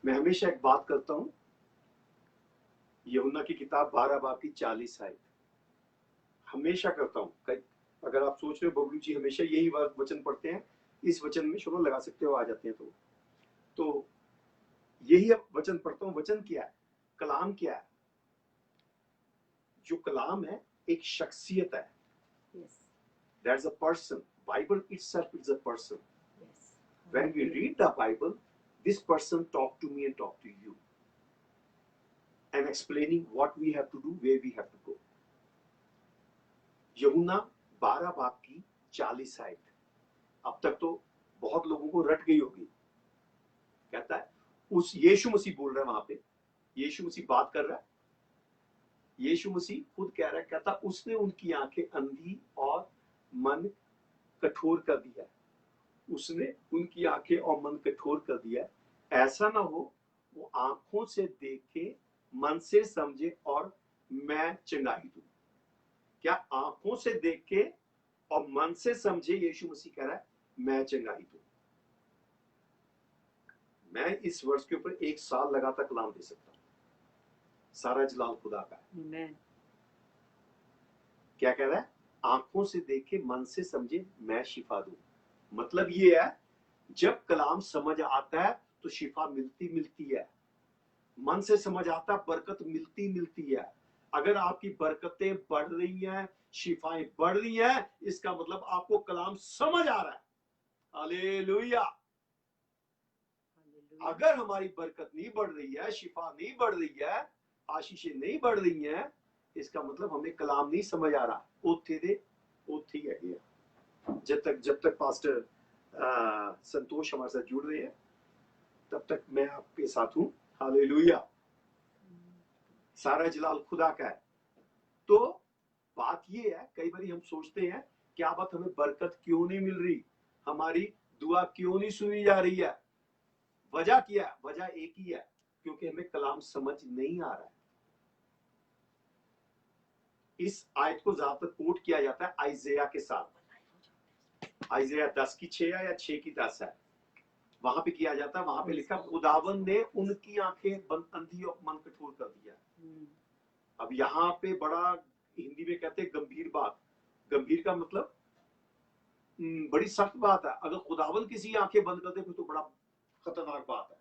S1: मैं हमेशा एक बात करता हूँ, यूहन्ना की किताब 12 बाब की 40 आयत हमेशा करता हूँ। अगर आप सोच रहे हो बबलू जी हमेशा यही वचन पढ़ते हैं, इस वचन में शुरू लगा सकते हो, आ जाते हैं तो यही अब वचन पढ़ता हूँ। वचन क्या है? कलाम क्या है? जो कलाम है एक शख्सियत है। That's a person. Bible itself is a person. When we read the Bible, this person talk to me and talk to you, and explaining what we have to do, where we have to go. यूहन्ना 12 बाब की 40 आयत अब तक तो बहुत लोगों को रट गई होगी। कहता है उस यीशु मसीह बोल रहा है, वहां पे यीशु मसीह बात कर रहा है। यीशु मसीह खुद कह रहा है, कहता उसने उनकी आंखें अंधी और मन कठोर कर दिया। उसने उनकी आंखें और मन कठोर कर दिया, ऐसा ना हो वो आंखों से देखे, मन से समझे और मैं चंगाई दूं। क्या आंखों से देख के और मन से समझे? यीशु मसीह कह रहा है मैं चंगाई दूं। मैं इस वर्ष के ऊपर 1 साल लगातार कलाम दे सकता हूं। सारा जलाल खुदा का है। क्या कह रहा है? आंखों से देखे, मन से समझे, मैं शिफा दूं। मतलब ये है जब कलाम समझ आता है तो शिफा मिलती है। मन से समझ आता है, बरकत मिलती है। अगर आपकी बरकतें बढ़ रही हैं, शिफाएं बढ़ रही हैं, इसका मतलब आपको कलाम समझ आ रहा है। हालेलुया। अगर हमारी बरकत नहीं बढ़ रही है, शिफा नहीं बढ़ रही है, आशीषें नहीं बढ़ रही हैं, इसका मतलब हमें कलाम नहीं समझ आ रहा। ओथे है गया। जब तक पास्टर संतोष हमारे साथ जुड़ रहे हैं तब तक मैं आपके साथ हूं। हालेलुया। सारा जलाल खुदा का है। तो बात ये है, कई बार हम सोचते हैं क्या बात हमें बरकत क्यों नहीं मिल रही, हमारी दुआ क्यों नहीं सुनी जा रही है। वजह क्या है? वजह एक ही है, क्योंकि हमें कलाम समझ नहीं आ रहा है। इस आयत को ज्यादातर कोट किया जाता है आइज़ाया के साथ। आइज़ाया 10 की 6 है या 6 की 10 है, वहां पे किया जाता है। वहां पे लिखा खुदावन ने उनकी आंखें अंधी और मन कठोर कर दिया। अब यहाँ पे बड़ा हिंदी में कहते हैं गंभीर बात। गंभीर का मतलब बड़ी सख्त बात है। अगर खुदावन किसी आंखें बंद कर दे तो बड़ा खतरनाक बात है।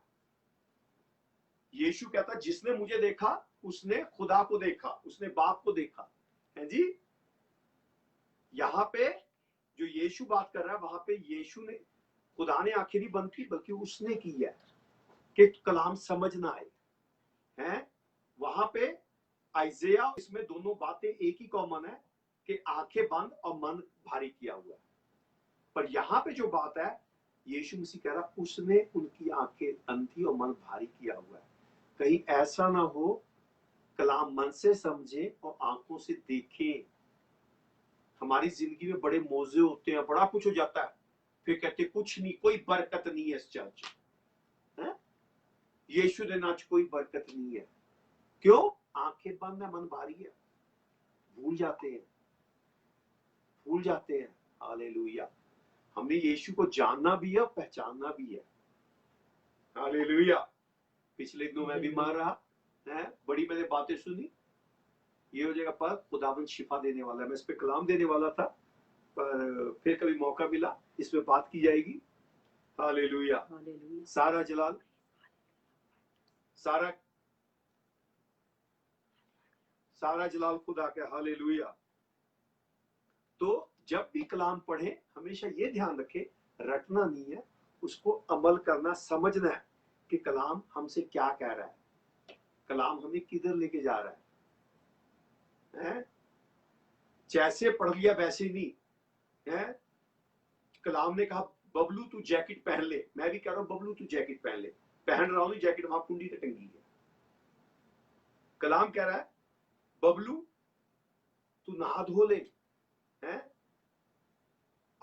S1: यीशु कहता जिसने मुझे देखा उसने खुदा को देखा, उसने बाप को देखा है जी। यहाँ पे जो यीशु बात कर रहा है, वहां पे यीशु ने, खुदा ने आंखें नहीं बंद की बल्कि उसने की है कि कलाम समझ ना आए हैं। वहां पे आइज़ाया, इसमें दोनों बातें एक ही कॉमन है कि आंखें बंद और मन भारी किया हुआ है। पर यहाँ पे जो बात है, यीशु मसीह कह रहा उसने उनकी आंखें अंधी और मन भारी किया हुआ है। कहीं ऐसा ना हो कलाम मन से समझे और आंखों से देखे। हमारी जिंदगी में बड़े मौजे होते हैं, बड़ा कुछ हो जाता है, फिर कहते कुछ नहीं, कोई बरकत नहीं है इस चर्च है, यीशु ने नाच कोई बरकत नहीं है। क्यों? आंखें बंद है, मन भारी है, भूल जाते हैं। हालेलुया। हमने यीशु को जानना भी है और पहचानना भी है। हालेलुया। पिछले दिनों मैं बीमार रहा है, बड़ी मैंने बातें सुनी। ये हो जाएगा पर खुदावंद शिफा देने वाला है। मैं इस पे कलाम देने वाला था, पर फिर कभी मौका मिला इस पे बात की जाएगी। हालेलुया। सारा जलाल, सारा जलाल खुदा का। हालेलुया। तो जब भी कलाम पढ़े हमेशा ये ध्यान रखे, रटना नहीं है, उसको अमल करना, समझना है कि कलाम हमसे क्या कह रहा है, कलाम हमें किधर लेके जा रहा है? जैसे पढ़ लिया वैसे नहीं है। कलाम ने कहा बबलू तू जैकेट पहन ले, मैं भी कह रहा हूं बबलू तू जैकेट पहन ले। पहन रहा हूं जैकेट, वहां कुंडी तो टंगी है। कलाम कह रहा है बबलू तू नहा धो ले, हैं?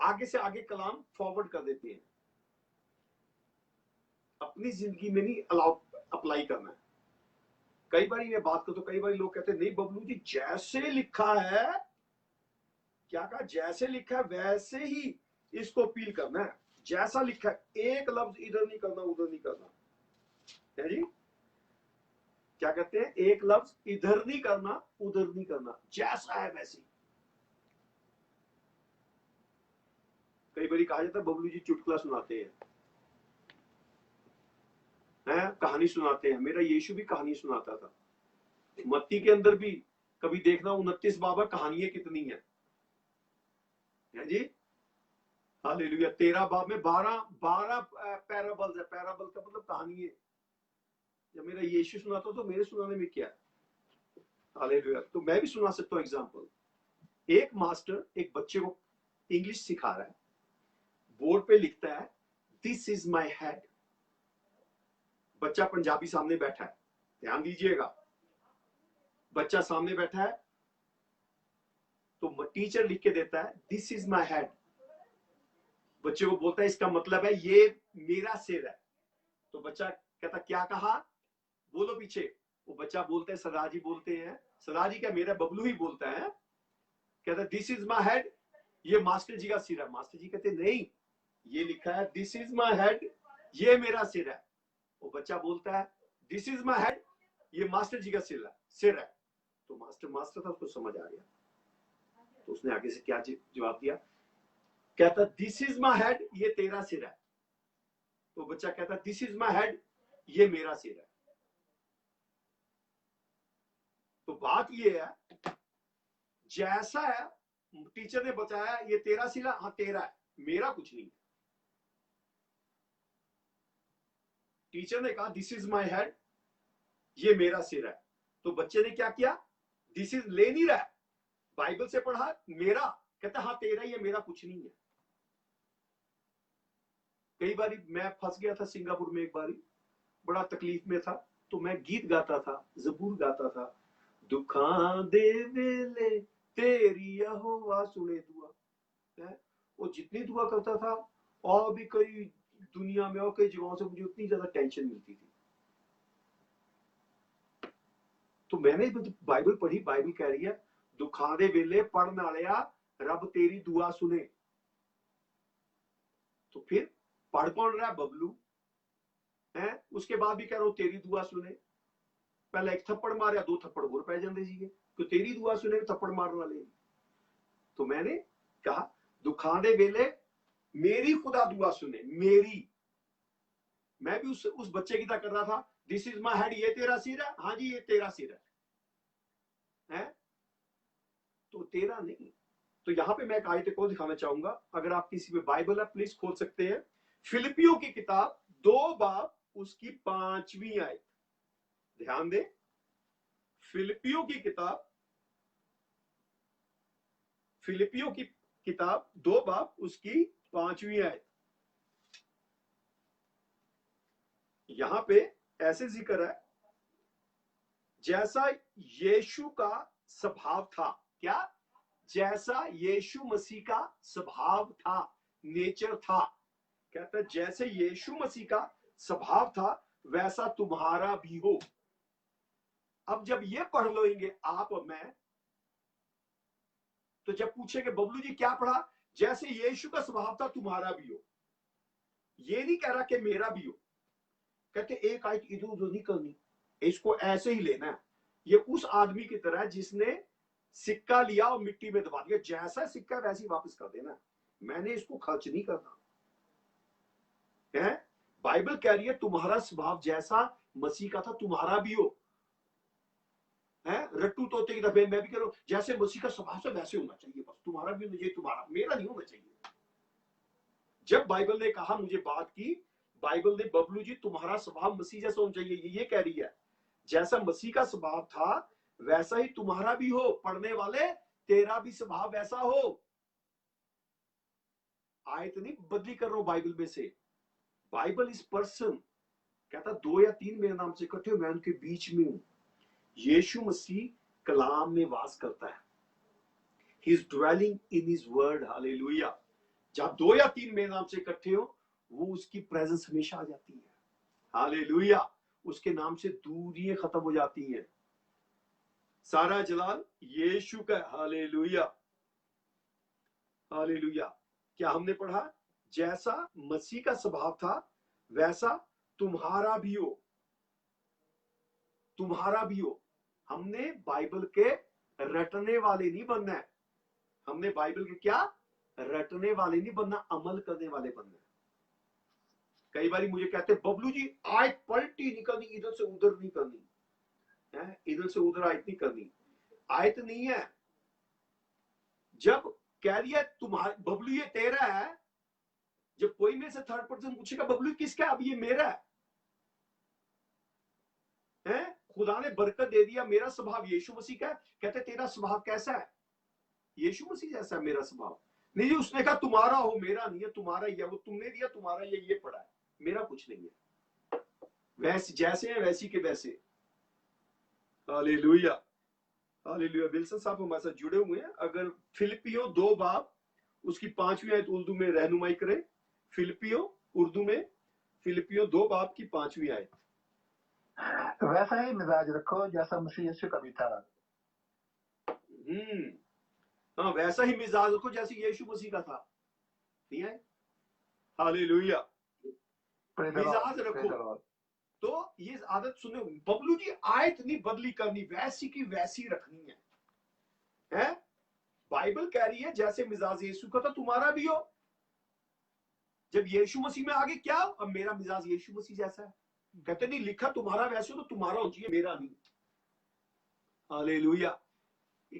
S1: आगे से आगे कलाम फॉरवर्ड कर देते हैं, अपनी जिंदगी में नहीं अप्लाई करना है। कई बार ये बात को तो कई बार लोग कहते हैं नहीं बबलू जी जैसे लिखा है, क्या कहा, जैसे लिखा है वैसे ही इसको अपील करना है, जैसा लिखा है, एक लफ्ज इधर नहीं करना उधर नहीं करना है जी। क्या कहते हैं, एक लफ्ज इधर नहीं करना उधर नहीं करना, जैसा है वैसे ही। कई बार कहा जाता है बबलू जी चुटकुला सुनाते हैं, कहानी सुनाते हैं। मेरा यीशु भी कहानी सुनाता था। मत्ती के अंदर भी कभी देखना 29 बाबा कहानियां कितनी है जी। हालेलुया। 13 बाब में 12 पैराबल्स है। पैराबल का मतलब कहानी है। जब मेरा यीशु सुनाता तो मेरे सुनाने में क्या है। हालेलुया। तो मैं भी सुना सकता हूँ एग्जाम्पल। एक मास्टर एक बच्चे को इंग्लिश सिखा रहा है, बोर्ड पे लिखता है दिस इज माई हेड। बच्चा पंजाबी सामने बैठा है, ध्यान दीजिएगा, बच्चा सामने बैठा है तो टीचर लिख के देता है दिस इज माई हेड। बच्चे को बोलता है इसका मतलब है ये मेरा सिर है। तो बच्चा कहता क्या कहा, बोलो पीछे। वो बच्चा बोलता है सरदार जी बोलते हैं, सरदार जी क्या, मेरा बबलू ही बोलता है। कहता दिस इज माई हेड, ये मास्टर जी का सिर है। मास्टर जी कहते नहीं, ये लिखा है दिस इज माई हेड, ये मेरा सिर है। वो बच्चा बोलता है दिस इज माई हेड, ये मास्टर जी का सिर है। तो मास्टर था, उसको समझ आ गया। तो उसने आगे से क्या जवाब दिया, कहता दिस इज माई हेड, ये तेरा सिर है। तो बच्चा कहता दिस इज माई हेड, ये मेरा सिर है। तो बात ये है, जैसा है टीचर ने बताया ये तेरा सिर है, हाँ तेरा है, मेरा कुछ नहीं है। टीचर ने कहा दिस इज माई हेड, ये मेरा सिर है। तो बच्चे ने क्या किया, दिस इज ले नहीं रहा, बाइबल से पढ़ा मेरा, कहता हाँ तेरा, ये मेरा कुछ नहीं है। कई बार मैं फंस गया था सिंगापुर में, एक बारी बड़ा तकलीफ में था, तो मैं गीत गाता था, जबूर गाता था, दुखां दे वेले तेरी यहोवा सुने दुआ है। वो जितनी दुआ करता था, और भी कई दुनिया में और कई जगहों से मुझे उतनी ज्यादा टेंशन मिलती थी। तो मैंने बाइबल पढ़ी, बाइबल कह रही है दुखां दे वेले पढ़ नालिया रब तेरी दुआ सुने। तो फिर पढ़ कौन रहा है, बबलू है। उसके बाद भी कह रहा हूं तेरी दुआ सुने। पहले एक थप्पड़ मारिया, 2 थप्पड़ और पै जाते सीगे, तो तेरी दुआ सुने थप्पड़ मारने वाले। तो मैंने कहा दुखां दे वेले मेरी खुदा दुआ सुने, मेरी। मैं भी उस बच्चे की तरह कर रहा था, दिस इज माई हेड, ये तेरा सिर है, हाँ जी ये तेरा सिर है? तो तेरा नहीं। तो यहां पे मैं एक आयत को दिखाना चाहूंगा, अगर आप किसी में बाइबल है प्लीज खोल सकते हैं। फिलिपियों की किताब 2 बाब उसकी 5वीं आयत, ध्यान दे। फिलिपियों की किताब 2 बाब उसकी 5वीं आयत। यहां पे ऐसे जिक्र है, जैसा यीशु का स्वभाव था, क्या, जैसा यीशु मसीह का स्वभाव था, नेचर था। कहता है जैसे यीशु मसीह का स्वभाव था वैसा तुम्हारा भी हो। अब जब ये पढ़ लोगे आप और मैं, तो जब पूछेंगे बबलू जी क्या पढ़ा, जैसे यीशु का स्वभाव था तुम्हारा भी हो। ये नहीं कह रहा कि मेरा भी हो। कहते एक आयत इधर उधर नहीं करनी, इसको ऐसे ही लेना है। ये उस आदमी की तरह जिसने सिक्का लिया और मिट्टी में दबा दिया, जैसा सिक्का वैसे ही वापस कर देना। मैंने इसको खर्च नहीं करना है। बाइबल कह रही है तुम्हारा स्वभाव जैसा मसीह का था तुम्हारा भी हो। है रट्टू तोते की तरह मैं भी कह रहा हूं जैसे मसीह का स्वभाव से वैसे होना चाहिए, बस तुम्हारा भी होना चाहिए, तुम्हारा, मेरा नहीं होना चाहिए। जब बाइबल ने कहा मुझे बात की, बाइबल ने बबलू जी तुम्हारा स्वभाव मसीह जैसा होना चाहिए, ये कह रही है जैसा मसीह का स्वभाव था वैसा ही तुम्हारा भी हो। पढ़ने वाले तेरा भी स्वभाव वैसा हो। आयत नहीं बदली कर रहा हूं बाइबल में से, बाइबल इज पर्सन। कहता 2 या 3 मेरे नाम से इकट्ठे हो मैं उनके बीच में हूं। यीशु मसीह कलाम में वास करता है। He is dwelling in his word. Hallelujah. जहां 2 या 3 मेरे नाम से इकट्ठे हो वो उसकी प्रेजेंस हमेशा आ जाती है। हालेलुया। उसके नाम से दूरियां खत्म हो जाती हैं। सारा जलाल यीशु का। हालेलुया। हालेलुया। क्या हमने पढ़ा? जैसा मसीह का स्वभाव था वैसा तुम्हारा भी हो। तुम्हारा भी हो। हमने बाइबल के रटने वाले नहीं बनना है। हमने बाइबल के क्या रटने वाले नहीं बनना, अमल करने वाले बनना है। कई बार मुझे कहते बबलू जी आयत पलटी नहीं करनी, इधर से उधर नहीं करनी है, इधर से उधर आयत नहीं करनी। आयत नहीं है। जब कह दिया तुम्हारा बबलू ये तेरा है, जब कोई मेरे से थर्ड पर्सन पूछेगा बबलू किसका, अब ये मेरा है। खुदा ने बरकत दे दिया, मेरा स्वभाव यीशु मसीह का है। कहते तेरा स्वभाव कैसा है? यीशु मसीह जैसा है मेरा स्वभाव। नहीं जी उसने कहा तुम्हारा हो, मेरा नहीं है, तुम्हारा ही है। वो तुमने दिया, तुम्हारा ये पड़ा है, मेरा कुछ नहीं है। वैसे जैसे है वैसी के वैसे। हालेलुया। हालेलुया। विल्सन साहब हमारे साथ जुड़े हुए हैं। अगर फिलिपियो 2 बाब उसकी 5वीं आयत उर्दू में रहनुमाई करें। फिलिपियो उर्दू में फिलिपियो 2 बाब की 5वीं आयत।
S3: वैसा ही मिजाज रखो जैसा मसीह यीशु का भी था।
S1: हाँ वैसा ही मिजाज रखो जैसे यीशु मसीह का था। नहीं है? हालेलुया। मिजाज रखो। तो ये आदत सुनो बबलू जी, आयत नहीं बदली करनी, वैसी की वैसी रखनी है? बाइबल कह रही है जैसे मिजाज यीशु का था तुम्हारा भी हो। जब यीशु मसीह में आगे क्या, अब मेरा मिजाज यीशु मसीह जैसा है। कहते नहीं लिखा तुम्हारा वैसे हो तो तुम्हारा हो चाहिए, मेरा नहीं। हालेलुया।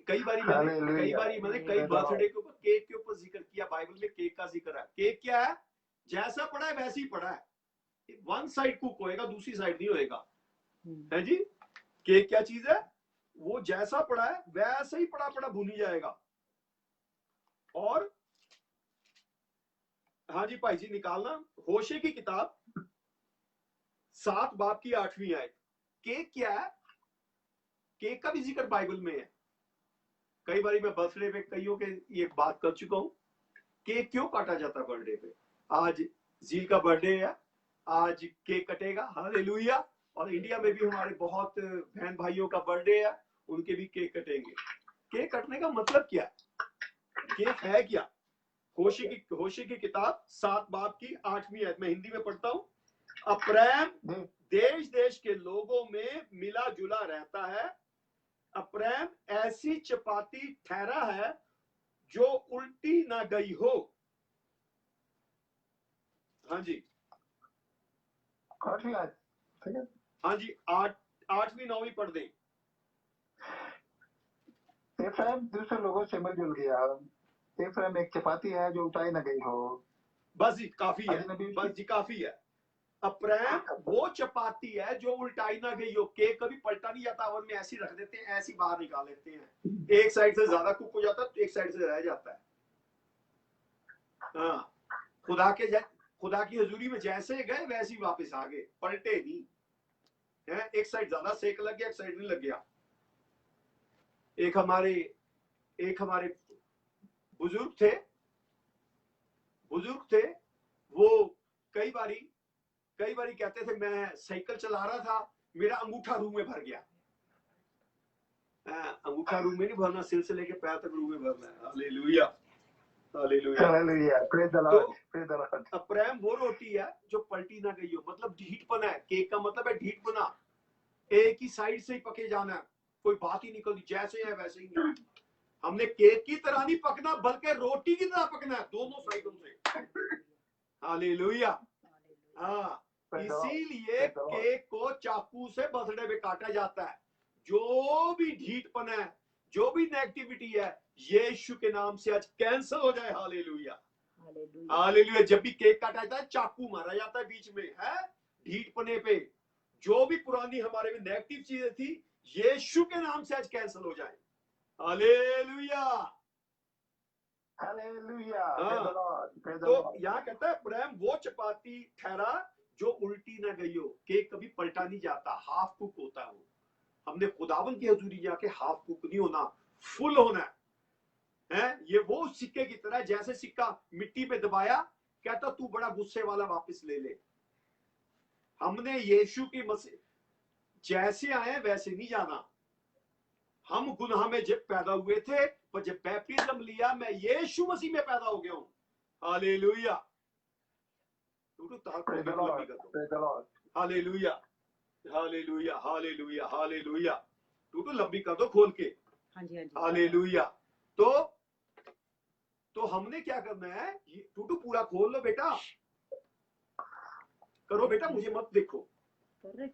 S1: कई बारी मैंने कई बर्थडे के ऊपर केक के ऊपर जिक्र किया। बाइबल में केक का जिक्र है। केक क्या है? जैसा पड़ा है वैसे ही पड़ा है। वन साइड कुक होएगा, दूसरी साइड नहीं होएगा। है जी? केक क्या चीज है? वो जैसा पड़ा है वैसा ही पड़ा भूनी जाएगा। और हाँ जी भाई जी निकालना, होशे की किताब 7 बाब की 8वीं आयत। केक क्या है? केक का भी जिक्र बाइबल में है। कई बार मैं बर्थडे पे कईयों के ये बात कर चुका हूं। केक क्यों काटा जाता है बर्थडे पे? आज जील का बर्थडे है, आज केक कटेगा। हालेलुया। और इंडिया में भी हमारे बहुत बहन भाइयों का बर्थडे है, उनके भी केक कटेंगे। केक कटने का मतलब क्या? केक है क्या? होशे की किताब 7 बाब की 8वीं आयत, मैं हिंदी में पढ़ता हूं। अप्रेम देश देश के लोगों में मिला जुला रहता है। अप्रेम ऐसी चपाती ठहरा है जो उल्टी ना गई हो। हाँ जी। हाँ जी 8वीं 9वीं पढ़ दें।
S3: एफ्राइम दूसरे लोगों से मिलजुल गया। एफ्राइम एक चपाती है जो उठाई न गई हो।
S1: बस जी काफी है, बस जी काफी है। अप्रेम वो चपाती है जो उल्टाई ना गई हो। केक कभी पलटा नहीं जाता, ओवन में ऐसी रख देते हैं, ऐसी बाहर निकाल लेते हैं। एक साइड से ज्यादा कुक हो जाता है तो एक साइड से रह जाता है। हाँ खुदा की हजूरी में जैसे गए वैसे ही वापस आ गए, पलटे नहीं है। एक साइड ज्यादा सेक लग गया, एक साइड नहीं लग गया। एक हमारे बुजुर्ग थे। वो कई बारी कहते थे मैं साइकिल चला रहा था, मेरा अंगूठा रूह में भर गया। अंगूठा रूह में नहीं भरना, सिर से लेके पैर तक रूह में भरना है। हालेलुया। हालेलुया। तो अप्रेम वो रोटी है जो पलटी ना गई हो, मतलब ढीठपना है। केक का मतलब है ढीठपना। एक ही साइड से ही पके जाना है, कोई बात ही निकलती, जैसे है वैसे ही नहीं। हमने केक की तरह नहीं पकना बल्कि रोटी की तरह पकना है, दोनों साइडों से। हालेलुया। हाँ इसीलिए केक को चाकू से बर्थडे में काटा जाता है। जो भी ढीठपना है, जो भी नेगेटिविटी है, यीशु के नाम से आज कैंसिल हो जाए। हालेलुया। हालेलुया। जब भी केक काटा जाता है चाकू मारा जाता है बीच में, है ढीठपने पे। जो भी पुरानी हमारे में नेगेटिव चीजें थी, यीशु के नाम से आज कैंसिल हो जाए। हालेलुया।
S3: हालेलुया।
S1: तो यहाँ कहता है प्रेम वो चपाती ठहरा जो उल्टी ना गई हो, केक कभी पलटा नहीं जाता, हाफ कुक होता है वो। हमने खुदावन की हजूरी जाके हाफ कुक नहीं होना, फुल होना है। ये वो सिक्के की तरह, जैसे सिक्का मिट्टी पे दबाया, कहता तू बड़ा गुस्से वाला वापस ले ले। हमने यीशु की मसीह जैसे आए वैसे नहीं जाना। हम गुनाह में जब पैदा हुए थे, पर जब बैप्टिज्म लिया, मैं यीशु मसीह में पैदा हो गया हूं। Hallelujah.
S3: Praise the Lord. Praise the Lord.
S1: Hallelujah, hallelujah, hallelujah, hallelujah. टूटू लंबी कर दो खोल के।
S7: हाँ जी, हाँ जी।
S1: हालेलुया। तो हमने क्या करना है, टूटू पूरा खोल लो बेटा, करो बेटा, मुझे मत देखो।
S7: कर रहे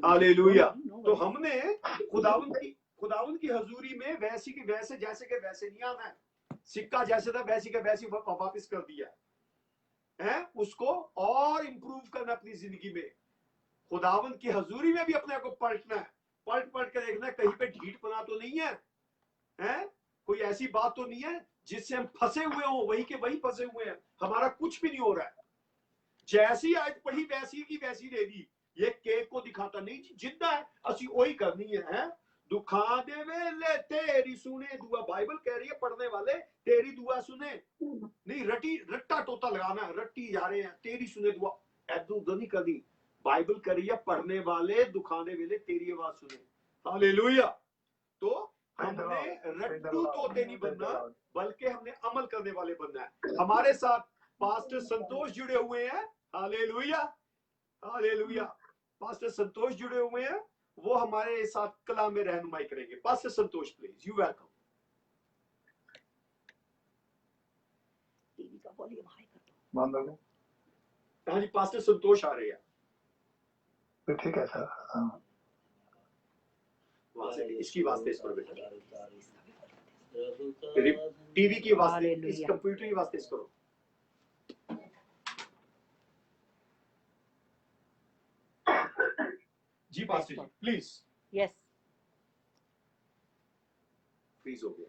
S1: हालेलुया। तो हमने खुदावंद की हजूरी में वैसे के वैसे, जैसे के वैसे नहीं आना है। सिक्का जैसे था वैसी के वैसी वापस कर दिया है। उसको और इंप्रूव करना अपनी जिंदगी में। खुदावंद की हजूरी में भी अपने को पलटना है, पलट कर देखना है कहीं पे ढीठ पना तो नहीं है, हैं? कोई ऐसी बात तो नहीं है जिससे हम फंसे हुए हो, वही के वही फंसे हुए हैं, हमारा कुछ भी नहीं हो रहा है। जैसी आज पढ़ी वैसी की वैसी दे दी। ये केक को दिखाता नहीं जी, जिद्दा है असी वही करनी है। दुखा दे वेले तेरी सुने दुआ, बाइबल कह रही है पढ़ने वाले तेरी दुआ सुने, नहीं रट्टा टोता लगाना है, रट्टी जा रहे हैं, तेरी सुने दुआ, ऐदू उधर नहीं करनी। बाइबल कह रही है पढ़ने वाले दुखाने वेले तेरी आवाज सुने। हालेलुया। तो हमने रट्टू तोते नहीं बनना, बल्कि हमने अमल करने वाले बनना है। हमारे साथ पास्टर संतोष जुड़े हुए हैं। Hallelujah, hallelujah. पास्टर संतोष जुड़े हुए हैं, वो हमारे साथ कला में रहनुमाई करेंगे। Pastor Santosh please, you welcome.
S7: TV का वॉल्यूम हाई कर दो।
S3: बंद हो गया।
S1: हाँ जी, पास्टर संतोष आ रहे हैं।
S3: तो ठीक है सर। हाँ।
S1: वहां से इसकी आवाज तेज करो बेटा, टीवी की आवाज तेज, इस कंप्यूटर की आवाज तेज करो। जी pastor ji please.
S7: Yes.
S1: Freeze हो गया।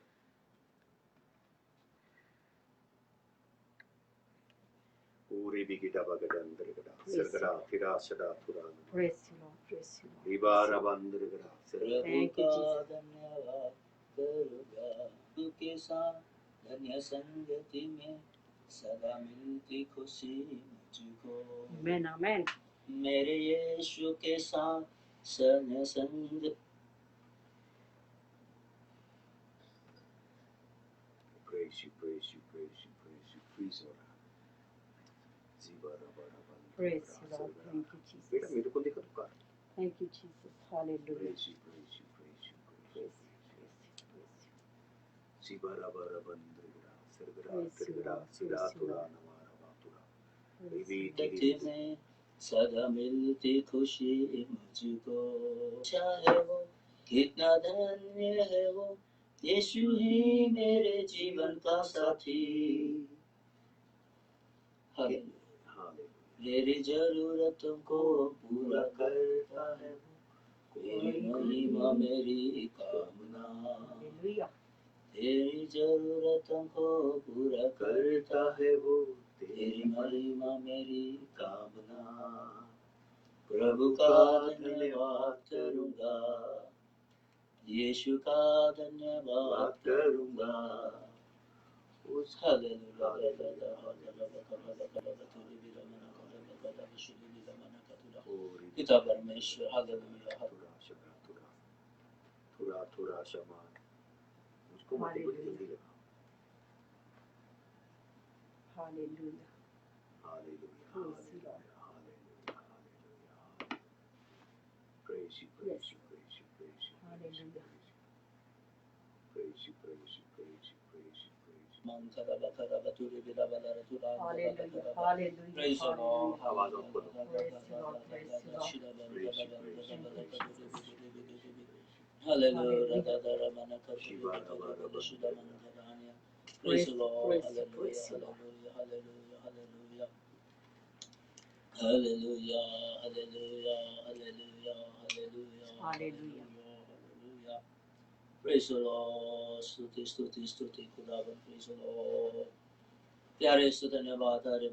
S1: पूरी भी गिटा बगड़ा अंदर गड़ा सरगड़ा फिरा सदा पुराना
S7: praise you Lord, praise you Lord.
S1: रिबार अंदर गड़ा सरगड़ा।
S7: Thank you Jesus.
S5: धन्यवाद करूंगा के साथ धन्य संगति में सदा मिलती खुशी मुझको।
S7: आमेन, आमेन।
S5: मेरे यीशु के साथ सन्य संग
S1: Praise you, praise you, praise you, praise you, praise you. जीवारा बारा बंद।
S7: Praise you Lord, thank you
S1: बेटा
S7: जीसस।
S1: मेरे को देखो तो कर।
S7: Thank you Jesus. Hallelujah.
S1: Praise you, praise you, praise you, praise you.
S7: Praise you.
S1: जीवारा बारा बंद गड़ा सरगड़ा
S7: Praise you,
S1: फिरगड़ा
S7: Lord,
S1: सिरा
S7: praise you,
S1: Tura
S7: Lord.
S1: नवारा बातुरा।
S7: Praise you.
S5: गति में सदा मिलती खुशी मुझको। चाहे वो कितना धन्य है वो, यीशु ही मेरे जीवन का साथी। हालेलुया।
S1: हालेलुया।
S5: मेरी जरूरतों को पूरा करता है वो, तेरी महिमा मेरी कामना।
S7: हालेलुया।
S5: तेरी जरूरतों को पूरा करता है वो, तेरी महिमा मेरी कामना। प्रभु का धन्यवाद करूंगा, यीशु का धन्यवाद करूंगा। उस पिता परमेश्वर हालेलुया।
S1: थोड़ा थोड़ा शमा मुझको मत बोल जल्दी लगा।
S7: Hallelujah.
S1: Hallelujah,
S7: Praise you, Lord.
S1: Hallelujah, hallelujah. Praise you, praise you, praise you, praise you, praise you,
S7: Hallelujah.
S1: praise you, praise you, praise you, praise you, praise you.
S7: Hallelujah. Hallelujah.
S5: Praise the Lord.
S1: आवाज of करो।
S7: Praise you, Lord. Praise you, Lord.
S1: Praise you, praise you, praise you, praise you.
S5: Hallelujah. Praise the Lord. Hallelujah. Hallelujah. Hallelujah. Hallelujah. Hallelujah. Hallelujah. Hallelujah.
S7: Hallelujah.
S5: Hallelujah. Praise the Lord. स्तुति स्तुति स्तुति खुदावन। Praise the Lord. प्यारे यीशु धन्यवाद। अरे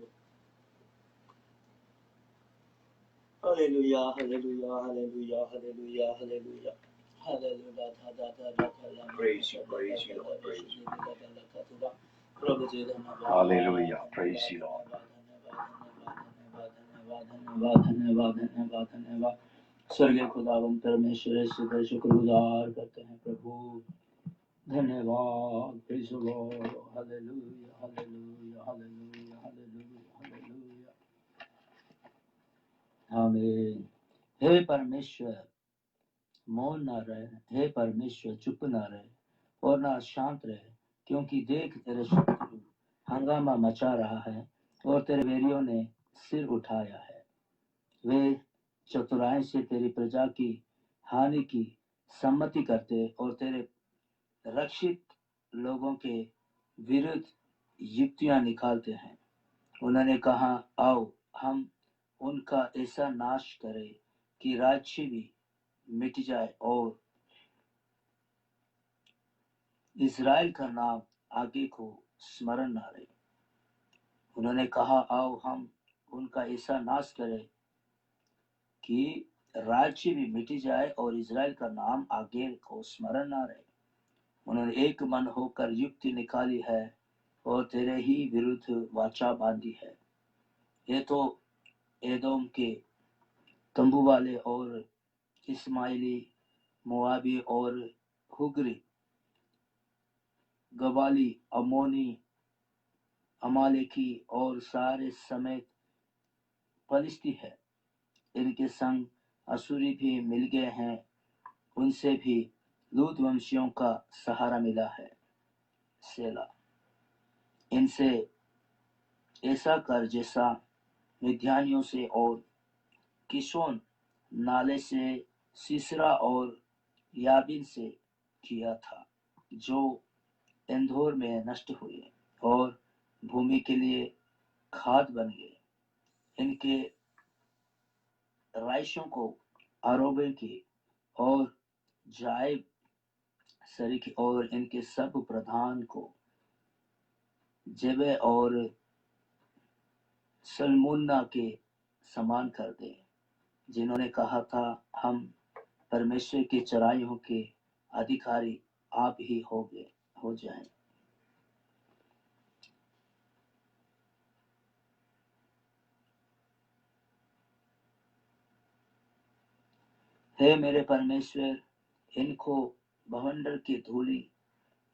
S5: Hallelujah, hallelujah, hallelujah, hallelujah, hallelujah. Hallelujah.
S1: Praise you, Lord. Praise you. Hallelujah. Praise you, Lord.
S5: धन्यवाद स्वर्गीय खुदावन परमेश्वर शुद्ध शुक्रगुजार करते हैं प्रभु धन्यवाद praise the Lord hallelujah hallelujah hallelujah hallelujah hallelujah आमीन हे परमेश्वर मौन ना रहे हे परमेश्वर चुप ना रहे और ना शांत रहे क्योंकि देख तेरे शत्रु हंगामा मचा रहा है और तेरे वेरियों ने सिर उठाया है वे चतुराई से तेरी प्रजा की हानि की सम्मति करते और तेरे रक्षित लोगों के विरुद्ध युक्तियां निकालते हैं उन्होंने कहा आओ हम उनका ऐसा नाश करें कि राज्य भी मिट जाए और इज़राइल का नाम आगे को स्मरण न रहे उन्होंने कहा आओ हम उनका ऐसा नाश करें कि राज्य भी मिट जाए और इज़राइल का नाम आगे को स्मरण न रहे उन्होंने एक मन होकर युक्ति निकाली है और तेरे ही विरुद्ध वाचा बांधी है ये तो एदोम के तंबू वाले और इस्माइली मोआबी और हुगरी गवाली अमोनी अमालेकी और सारे समेत फलिस्ती है इनके संग असूरी भी मिल गए हैं उनसे भी लूत वंशियों का सहारा मिला है सेला इनसे ऐसा कर जैसा मिद्यानियों से और किशोन नाले से सीसरा और याबिन से किया था जो इंदौर में नष्ट हुए और भूमि के लिए खाद बन गए इनके राइशों को आरोबे की और जायब सरीख और इनके सब प्रधान को जेबे और सलमुन्ना के समान कर दे जिन्होंने कहा था हम परमेश्वर के चराइयों के अधिकारी आप ही हो जाएं हे मेरे परमेश्वर इनको भवंडर की धूली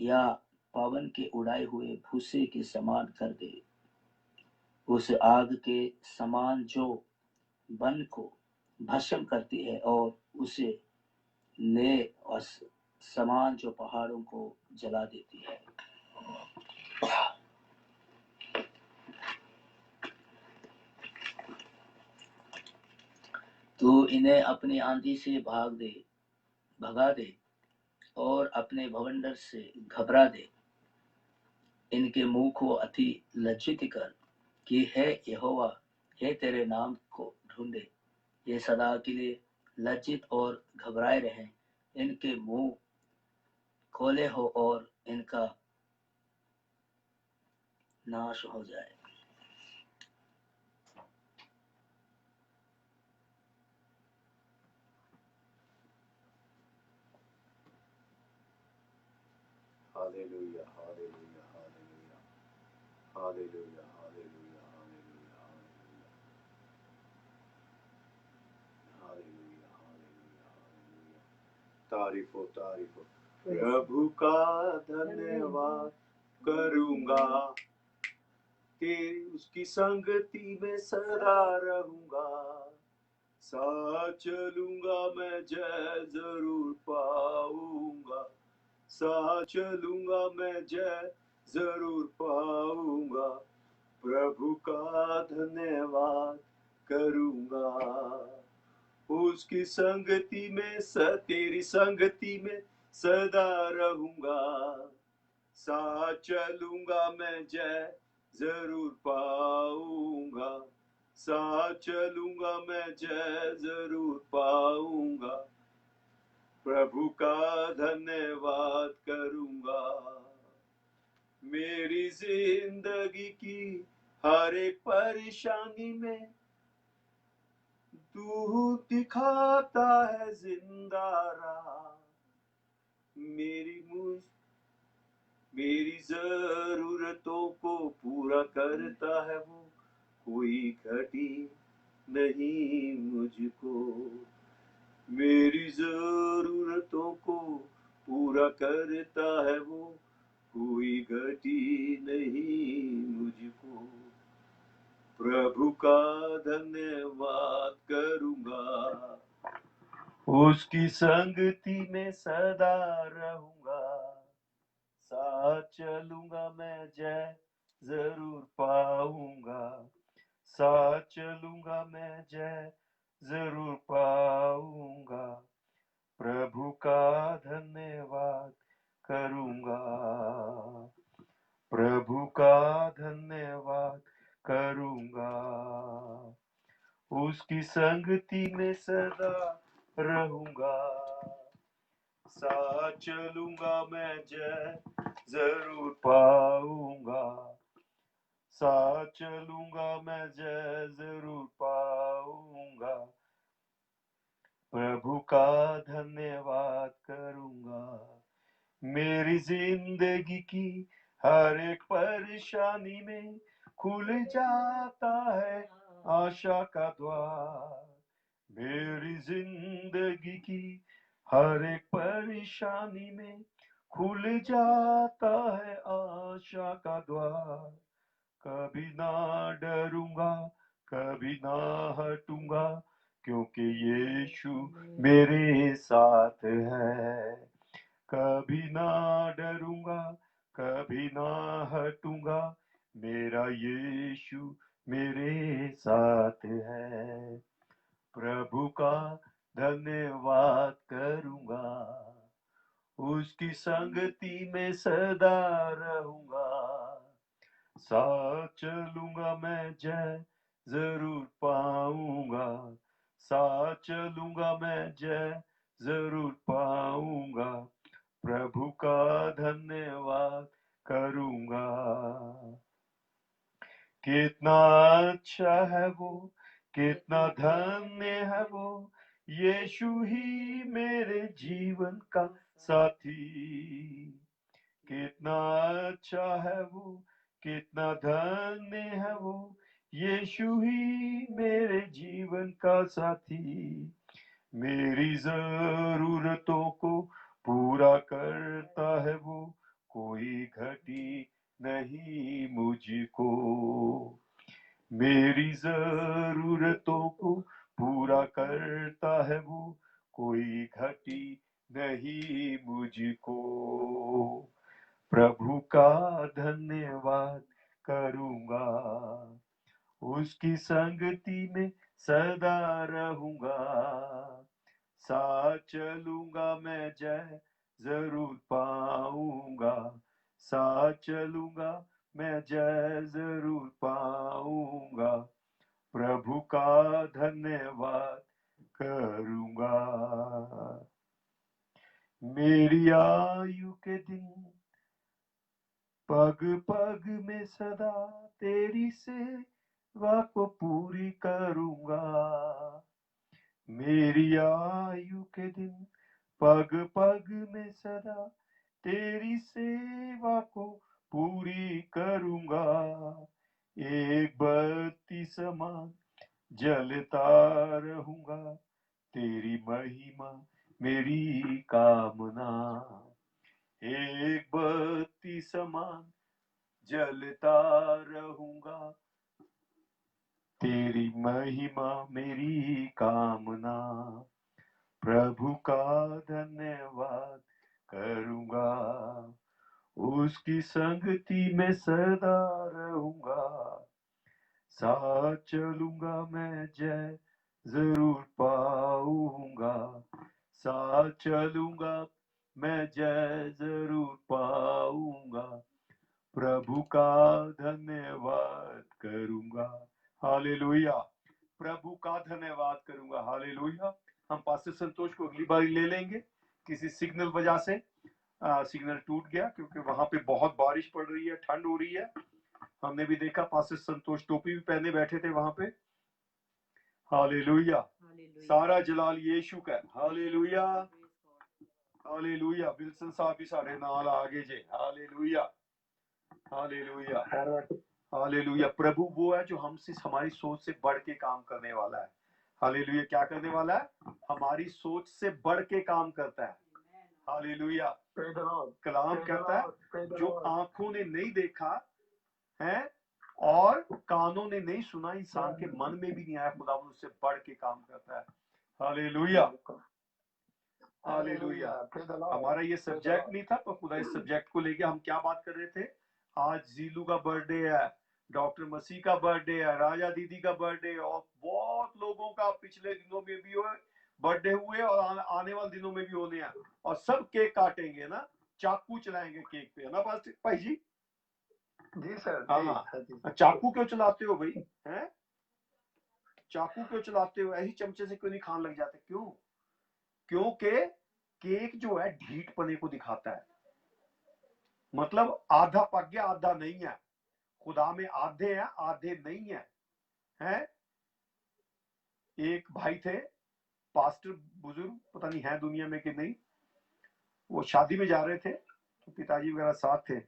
S5: या पवन के उड़ाए हुए भूसे के समान कर दे उस आग के समान जो वन को भस्म करती है और उसे ले समान जो पहाड़ों को जला देती है तो इन्हें अपनी आंधी से भगा दे और अपने भवंडर से घबरा दे इनके मुंह को अति लज्जित कर कि है यहोवा हे तेरे नाम को ढूंढे ये सदा के लिए लज्जित और घबराए रहें इनके मुंह खोले हो और इनका नाश हो जाए
S1: Hallelujah, hallelujah, hallelujah, hallelujah, hallelujah, hallelujah, hallelujah, hallelujah, hallelujah. तारीफ हो प्रभु का धन्यवाद करूंगा तेरी उसकी संगति में सदा रहूंगा साथ चलूंगा मैं जय जरूर पाऊंगा साथ चलूंगा मैं जय जरूर पाऊंगा प्रभु का धन्यवाद करूंगा उसकी संगति में तेरी संगति में सदा रहूंगा साथ चलूंगा मैं जय जरूर पाऊंगा साथ चलूंगा मैं जय जरूर पाऊंगा प्रभु का धन्यवाद करूंगा मेरी जिंदगी की हर एक परेशानी में तू दिखाता है जिंदा राह, मेरी जरूरतों को पूरा करता है वो, कोई घटी नहीं मुझको। मेरी जरूरतों को पूरा करता है वो, कोई घटी नहीं मुझको। प्रभु का धन्यवाद करूंगा, उसकी संगति में सदा रहूंगा। साथ चलूंगा मैं, जय जरूर पाऊंगा। साथ चलूंगा मैं, जय जरूर पाऊंगा। प्रभु का धन्यवाद करूंगा, प्रभु का धन्यवाद करूंगा। उसकी संगति में सदा रहूंगा। साथ चलूंगा मैं, जय जरूर पाऊंगा। साथ चलूंगा मैं, जय जरूर पाऊंगा। प्रभु का धन्यवाद करूंगा। मेरी जिंदगी की हर एक परेशानी में खुल जाता है आशा का द्वार। मेरी जिंदगी की हर एक परेशानी में खुल जाता है आशा का द्वार। कभी ना डरूंगा, कभी ना हटूंगा, क्योंकि यीशु मेरे साथ है। कभी ना डरूंगा, कभी ना हटूंगा, मेरा यीशु मेरे साथ है। प्रभु का धन्यवाद करूंगा, उसकी संगति में सदा रहूंगा। साथ चलूंगा मैं, जय जरूर पाऊंगा। साथ चलूंगा मैं, जय जरूर पाऊंगा। प्रभु का धन्यवाद करूंगा। कितना अच्छा है वो, कितना धन्य है वो, यीशु ही मेरे जीवन का साथी। कितना अच्छा है वो, कितना धन्य है वो, यीशु ही मेरे जीवन का साथी। मेरी जरूरतों को पूरा करता है वो, कोई घटी नहीं मुझको। मेरी जरूरतों को पूरा करता है वो, कोई घटी नहीं मुझको। प्रभु का धन्यवाद करूंगा, उसकी संगति में सदा रहूंगा। साथ चलूंगा मैं, जय जरूर पाऊंगा। साथ चलूंगा मैं, जय जरूर पाऊंगा। प्रभु का धन्यवाद करूंगा। मेरी आयु के दिन पग पग में सदा तेरी सेवा को पूरी करूंगा। मेरी आयु के दिन पग पग में सदा तेरी सेवा को पूरी करूंगा। एक बत्ती समान जलता रहूंगा, तेरी महिमा मेरी कामना। एक बत्ती समान जलता रहूंगा, तेरी महिमा मेरी कामना। प्रभु का धन्यवाद करूंगा, उसकी संगति में सदा रहूंगा। साथ चलूंगा मैं, जय जरूर पाऊंगा। साथ चलूंगा मैं, जय जरूर पाऊंगा। प्रभु का धन्यवाद करूंगा। हालेलुया। प्रभु का धन्यवाद करूंगा। हालेलुया। हम पास्टर संतोष को अगली बार ले लेंगे। किसी सिग्नल वजह से सिग्नल टूट गया, क्योंकि वहां पे बहुत बारिश पड़ रही है, ठंड हो रही है। हमने भी देखा पास्टर संतोष टोपी भी पहने बैठे थे वहां पे। हालेलुया। सारा जलाल यीशु का। Hallelujah, hallelujah. विल्सन साहब भी सारे नाल आगे जे। Hallelujah, hallelujah, hallelujah. प्रभु वो है जो हमसे हमारी सोच से बढ़ के काम करने वाला है। हालेलुया। क्या करने वाला है? हमारी सोच से बढ़ के काम करता है। हालेलुया। कलाम कहता है जो आंखों ने नहीं देखा है और कानों ने नहीं सुना, इंसान के मन में भी नहीं आया, खुदा उससे बढ़ के काम करता है। Hallelujah, hallelujah. हमारा ये सब्जेक्ट नहीं था, पर खुदा इस सब्जेक्ट को लेके हम क्या बात कर रहे थे? आज जीलू का बर्थडे है, डॉक्टर मसीह का बर्थडे है, राजा दीदी का बर्थडे है, और बहुत लोगों का पिछले दिनों में भी बर्थडे हुए और आने वाले दिनों में भी होने हैं। और सब केक काटेंगे ना, चाकू चलाएंगे केक पे, है ना भाई जी?
S3: जी सर।
S1: हाँ, चाकू क्यों चलाते हो भाई? हैं? चाकू क्यों चलाते हो? ऐसी चमचे से क्यों नहीं खान लग जाते? क्यों? क्योंकि केक जो है ढीठ पने को दिखाता है। मतलब आधा पक गया, आधा नहीं है। खुदा में आधे हैं, आधे नहीं है, हैं? एक भाई थे, पास्टर बुजुर्ग, पता नहीं है दुनिया में कि नहीं। वो शादी में जा रहे थे, तो पिताजी वगैरह साथ थे।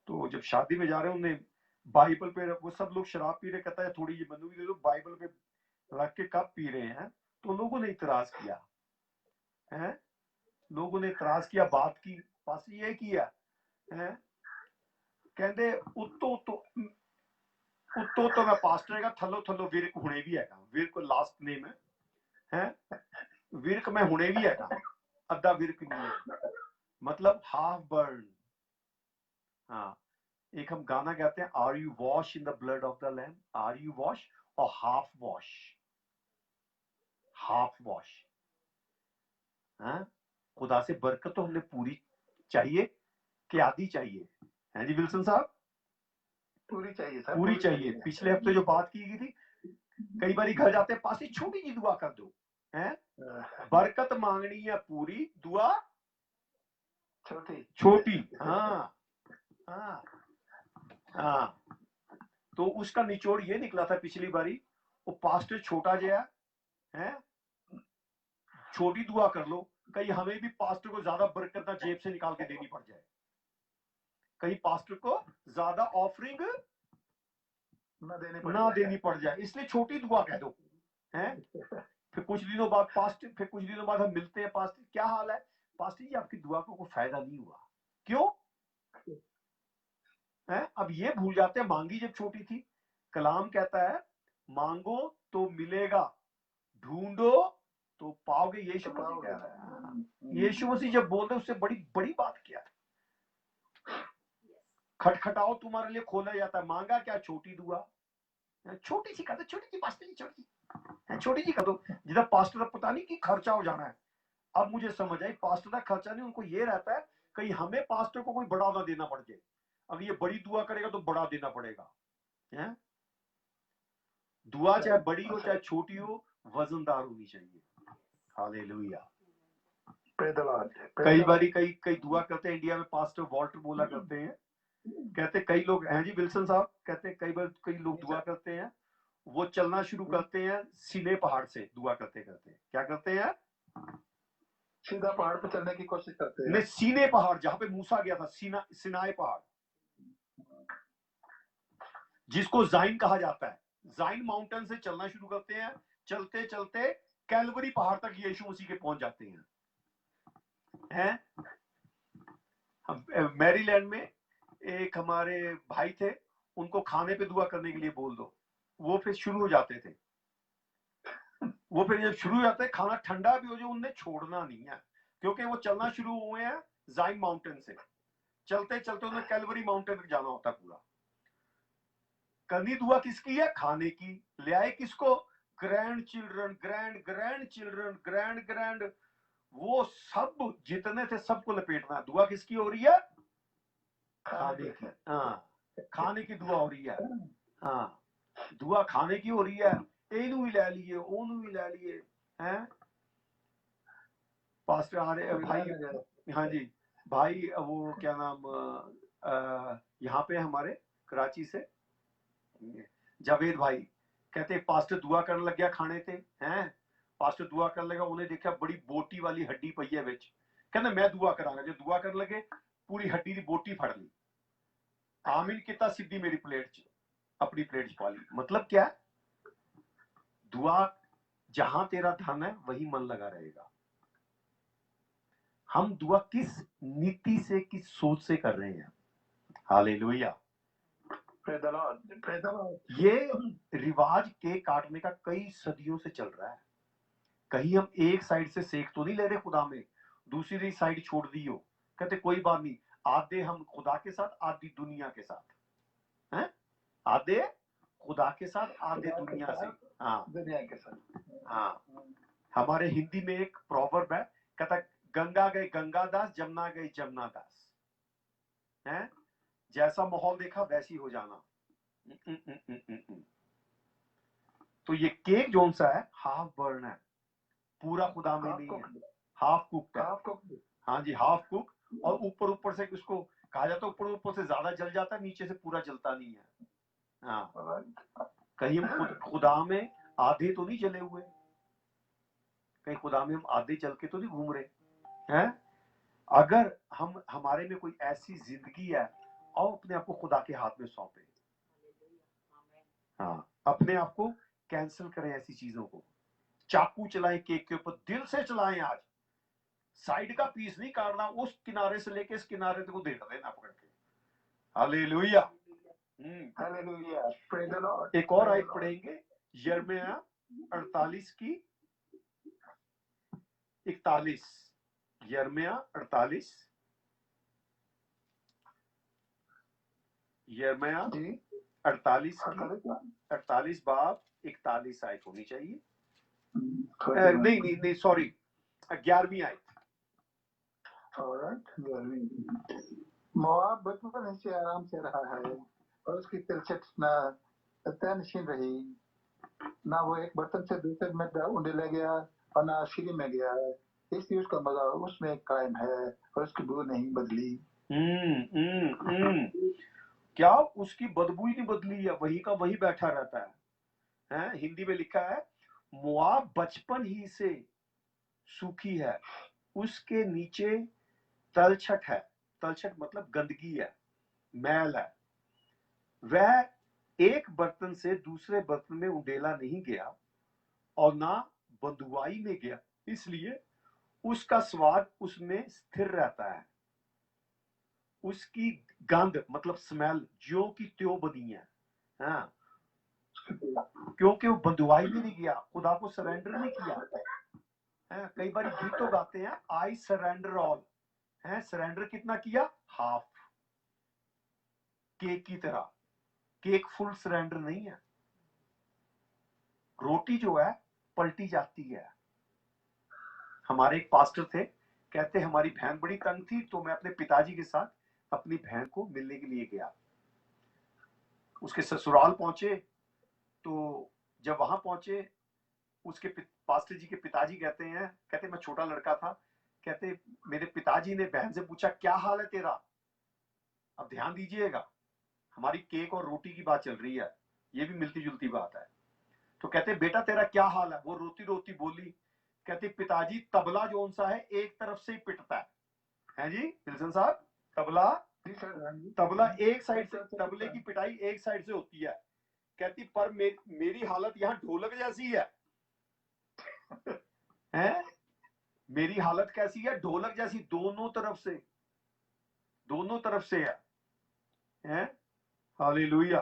S1: तो जब शादी में जा रहे हैं, उन्हें बाइबल पे, वो सब लोग शराब पी रहे, कहता है थोड़ी जी बंदूक दे दो, बाइबल पे रख के कब पी रहे हैं। तो लोगों ने इतराज किया, हैं? लोगों ने इतराज किया, बात की, पास ये किया, हैं? कहते उत्तो तो मैं पास्टर का थलो थलो विरक हुणे भी है, विरक लास्ट नेम है, हैं? विरक में हुणे भी है, अद्धा विरक नहीं है, मतलब हाफ बर्न। हाँ, एक हम गाना गाते हैं, are you wash in the blood of the lamb, are you wash, और हाफ वॉश, हाफ वॉश। हाँ, खुदा से बरकत तो हमें पूरी चाहिए कि आधी चाहिए? हैं जी विल्सन साहब?
S3: पूरी चाहिए सर,
S1: पूरी चाहिए। पिछले हफ्ते जो बात की गई थी, कई बार घर जाते हैं, पास ही छोटी जी दुआ कर दो, हैं? बरकत मांगनी है पूरी, दुआ
S3: छोटी
S1: छोटी। हाँ, हाँ, हाँ। तो उसका निचोड़ ये निकला था पिछली बारी, वो पास्टर छोटा जया है, छोटी दुआ कर लो, कहीं हमें भी पास्टर को ज्यादा बरकत ना जेब से निकाल के देनी पड़ जाए, कहीं पास्टर को ज्यादा ऑफरिंग ना देनी पड़ जाए, इसलिए छोटी दुआ कह दो, हैं? फिर कुछ दिनों बाद हम मिलते हैं, पास्टर क्या हाल है? पास्टर जी आपकी दुआ को कोई फायदा नहीं हुआ। क्यों? है? अब ये भूल जाते हैं मांगी जब छोटी थी। कलाम कहता है मांगो तो मिलेगा, ढूंढो तो पाओगे। यीशु मसीह कह रहा है। यीशु मसीह जब बोलते उससे बड़ी बड़ी बात क्या है? खटखटाओ तुम्हारे लिए खोला जाता है। मांगा क्या? छोटी दुआ, छोटी सी कर दो, छोटी सी पास्टर जी, छोटी सी कर दो, जिधर पास्टर पता नहीं कि खर्चा हो जाना है। अब मुझे समझ आई, पास्टर का खर्चा नहीं, उनको ये रहता है कहीं हमें पास्टर को कोई बड़ा ना देना पड़ जाए। अगर ये बड़ी दुआ करेगा तो बड़ा देना पड़ेगा, है? दुआ चाहे बड़ी हो चाहे छोटी हो, वजनदार होनी चाहिए। हालेलुया। कई बारी कई दुआ करते हैं इंडिया में, पास्टर वॉल्टर बोला करते हैं, कहते कई लोग हैं जी विल्सन साहब, कहते कई बार कई लोग दुआ करते हैं, वो चलना शुरू करते हैं सीने पहाड़ से, दुआ करते करते क्या करते हैं?
S3: सीधा पहाड़ पे चलने की कोशिश करते हैं।
S1: नहीं, सीने पहाड़, जहां पे मूसा गया था, सिनाई पहाड़, जिसको जाइन कहा जाता है, जाइन माउंटेन से चलना शुरू करते हैं, चलते चलते कैलवरी पहाड़ तक यीशु मसीह के पहुंच जाते हैं। हम मैरीलैंड में एक हमारे भाई थे, उनको खाने पे दुआ करने के लिए बोल दो, वो फिर शुरू हो जाते थे। वो फिर जब शुरू हो जाते, खाना ठंडा भी हो जाए उन्हें छोड़ना नहीं है, क्योंकि वो चलना शुरू हुए हैं जाइन माउंटेन से, चलते चलते उन्हें कैलवरी माउंटेन तक जाना होता है पूरा। करनी दुआ किसकी है? खाने की। ले आए किसको? Grand children, grand children, grand, वो सब जितने थे सबको लपेटना। दुआ किसकी हो रही है? खाने की। हाँ, खाने की दुआ हो रही है। हाँ, दुआ खाने की हो रही है। एनू भी ले लिए, ओनू भी ले लिए, हैं? पास्टर आ रहे भाई, हाँ जी भाई, वो क्या नाम, यहाँ पे हमारे कराची से जावेद भाई, कहते पास्टर दुआ करने लग गया खाने थे, हैं? पास्टर दुआ कर लगा, उन्हें देखा बड़ी बोटी वाली हड्डी पई है विच, कहंदा मैं दुआ करांगा। जो दुआ कर लगे पूरी हड्डी दी बोटी फड़ ली, आमीन किता, सीधी मेरी प्लेट च, अपनी प्लेट च पा ली। मतलब क्या है? दुआ, जहां तेरा धन है वही मन लगा रहेगा। हम दुआ किस नीति से, किस सोच से कर रहे हैं? Hallelujah.
S3: Praise the Lord. Praise the Lord.
S1: ये रिवाज केक काटने का कई सदियों से चल रहा है। कहीं हम एक साइड से सेक तो नहीं ले रहे खुदा में, दूसरी साइड छोड़ दी हो। कहते कोई बात नहीं, आधे हम खुदा के साथ, आधी दुनिया के साथ हैं, आधे खुदा के साथ, आधे
S3: खुदा के
S1: दुनिया से।
S3: साथ,
S1: हाँ
S3: दुनिया के साथ।
S1: हाँ, हमारे हिंदी में एक प्रोवर्ब है, कहता गंगा गए गंगादास, जमुना गए जमुनादास, हैं, जैसा माहौल देखा वैसी हो जाना। तो ये केक जोन सा है, हाफ बर्न है, पूरा खुदा में नहीं है, हाफ कुक है। हाँ जी, हाफ कुक, और ऊपर ऊपर से उसको कहा जाता है, ऊपर ऊपर से ज्यादा जल जाता है, नीचे से पूरा जलता नहीं है। हाँ, कहीं हम खुदा में आधे तो नहीं जले हुए, कहीं खुदा में हम आधे जल के तो नहीं घूम रहे हैं। अगर हम, हमारे में कोई ऐसी जिंदगी है, और अपने आप को खुदा के हाथ में सौंपे। हाँ, अपने आप को कैंसिल करें ऐसी चीजों को। चाकू चलाएं केक के ऊपर, दिल से चलाएं। आज साइड का पीस नहीं काटना, उस किनारे से लेके इस किनारे तक को दे देना पकड़ के। Hallelujah.
S3: Hallelujah, praise the Lord.
S1: एक और आयत पढ़ेंगे, यिर्मयाह 48 की 41। यिर्मयाह 48, यिर्मयाह 48 की 48 बाब 41 आयत होनी चाहिए। नहीं सॉरी, 11वीं आयत।
S3: मोआब बचपन से आराम से रहा है, और उसकी तिलचट न तयनशीन रही, ना वो एक बर्तन से दूसरे में उंडेला गया, और ना सीढ़ी में गया है, इसलिए उसका मजा उसमें कायम है, और उसकी बू नहीं बदली।
S1: क्या उसकी बदबू ही नहीं बदली है, वही का वही बैठा रहता है। हिंदी में लिखा है, मोआब बचपन ही से सूखी है, उसके नीचे तलछट है। तलछट मतलब गंदगी है, मैल है। वह एक बर्तन से दूसरे बर्तन में उंडेला नहीं गया, और ना बंधुआई में गया, इसलिए उसका स्वाद उसमें स्थिर रहता है। उसकी गंध मतलब स्मेल ज्यों की त्यों बनी है। हाँ, क्योंकि वो बंधुआई में नहीं गया, खुदा को सरेंडर नहीं किया। कई बार गीत तो गाते हैं, आई सरेंडर ऑल। सरेंडर कितना किया? हाफ। केक की तरह, केक फुल सरेंडर नहीं है। रोटी जो है पलटी जाती है। हमारे एक पास्टर थे, कहते हमारी बहन बड़ी तंग थी, तो मैं अपने पिताजी के साथ अपनी बहन को मिलने के लिए गया। उसके ससुराल पहुंचे, तो जब वहां पहुंचे, उसके पास्टर जी के पिताजी कहते मैं छोटा लड़का था, कहते मेरे पिताजी ने बहन से पूछा क्या हाल है तेरा। अब ध्यान दीजिएगा, हमारी केक और रोटी की बात चल रही है, ये भी मिलती जुलती बात है। तो कहते बेटा तेरा क्या हाल है। वो रोती रोती बोली, कहते पिताजी तबला जोन सा है एक तरफ से ही पिटता है जी विल्सन साहब, तबला एक साइड से, तबले की पिटाई एक साइड से होती है। कहती पर मेरी हालत यहाँ ढोलक जैसी है। हैं? मेरी हालत कैसी है? ढोलक जैसी, दोनों तरफ से है। हालेलुया।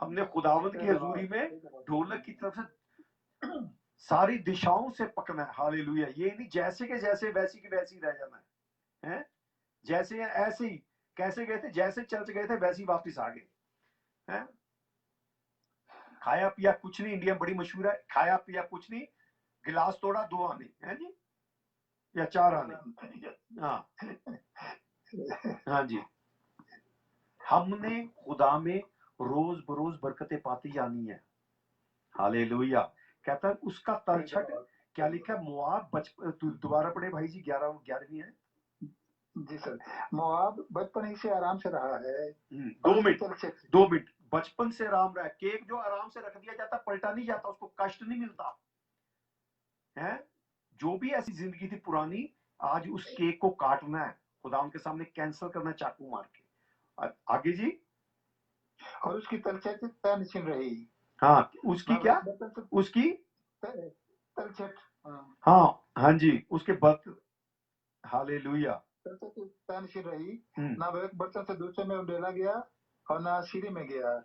S1: हमने खुदावंद की हजूरी में ढोलक की तरफ से सारी दिशाओं से पकना है। हालेलुया। ये नहीं जैसे के जैसे वैसी की वैसी रह जाना है। जैसे ऐसे ही, कैसे गए थे, जैसे चल गए थे वैसे ही वापस आ गए। हैं? खाया पिया कुछ नहीं, इंडिया में बड़ी मशहूर है, खाया पिया कुछ नहीं, गिलास तोड़ा 2 आने, है जी, या 4 आने। हाँ जी, हमने खुदा में रोज बरोज बरकतें पाती जानी है। हालेलुया। कहता है उसका तलछट क्या लिखा है? मोआब दोबारा पढ़े भाई जी, 11वीं है
S3: जी सर। मोआब बचपन ही से आराम से रहा है।
S1: 2 मिनट। बचपन से आराम रहा है। केक जो आराम से रख दिया जाता पलटा नहीं जाता, उसको कष्ट नहीं मिलता हैं, जो भी ऐसी जिंदगी थी पुरानी, आज उस केक को काटना है, खुदा उनके सामने कैंसिल करना है चाकू मार के। आगे जी।
S3: और उसकी तलछट तन छिन रही।
S1: हाँ, उसकी क्या? उसकी
S3: तलछट,
S1: हाँ हाँ जी, उसके बर्तन, हालेलुया,
S3: तलछट तन छिन रही।
S1: हम्म,
S3: ना वह एक बर्तन से दूसरे में उंडेला गया और ना सीढ़ी में गया,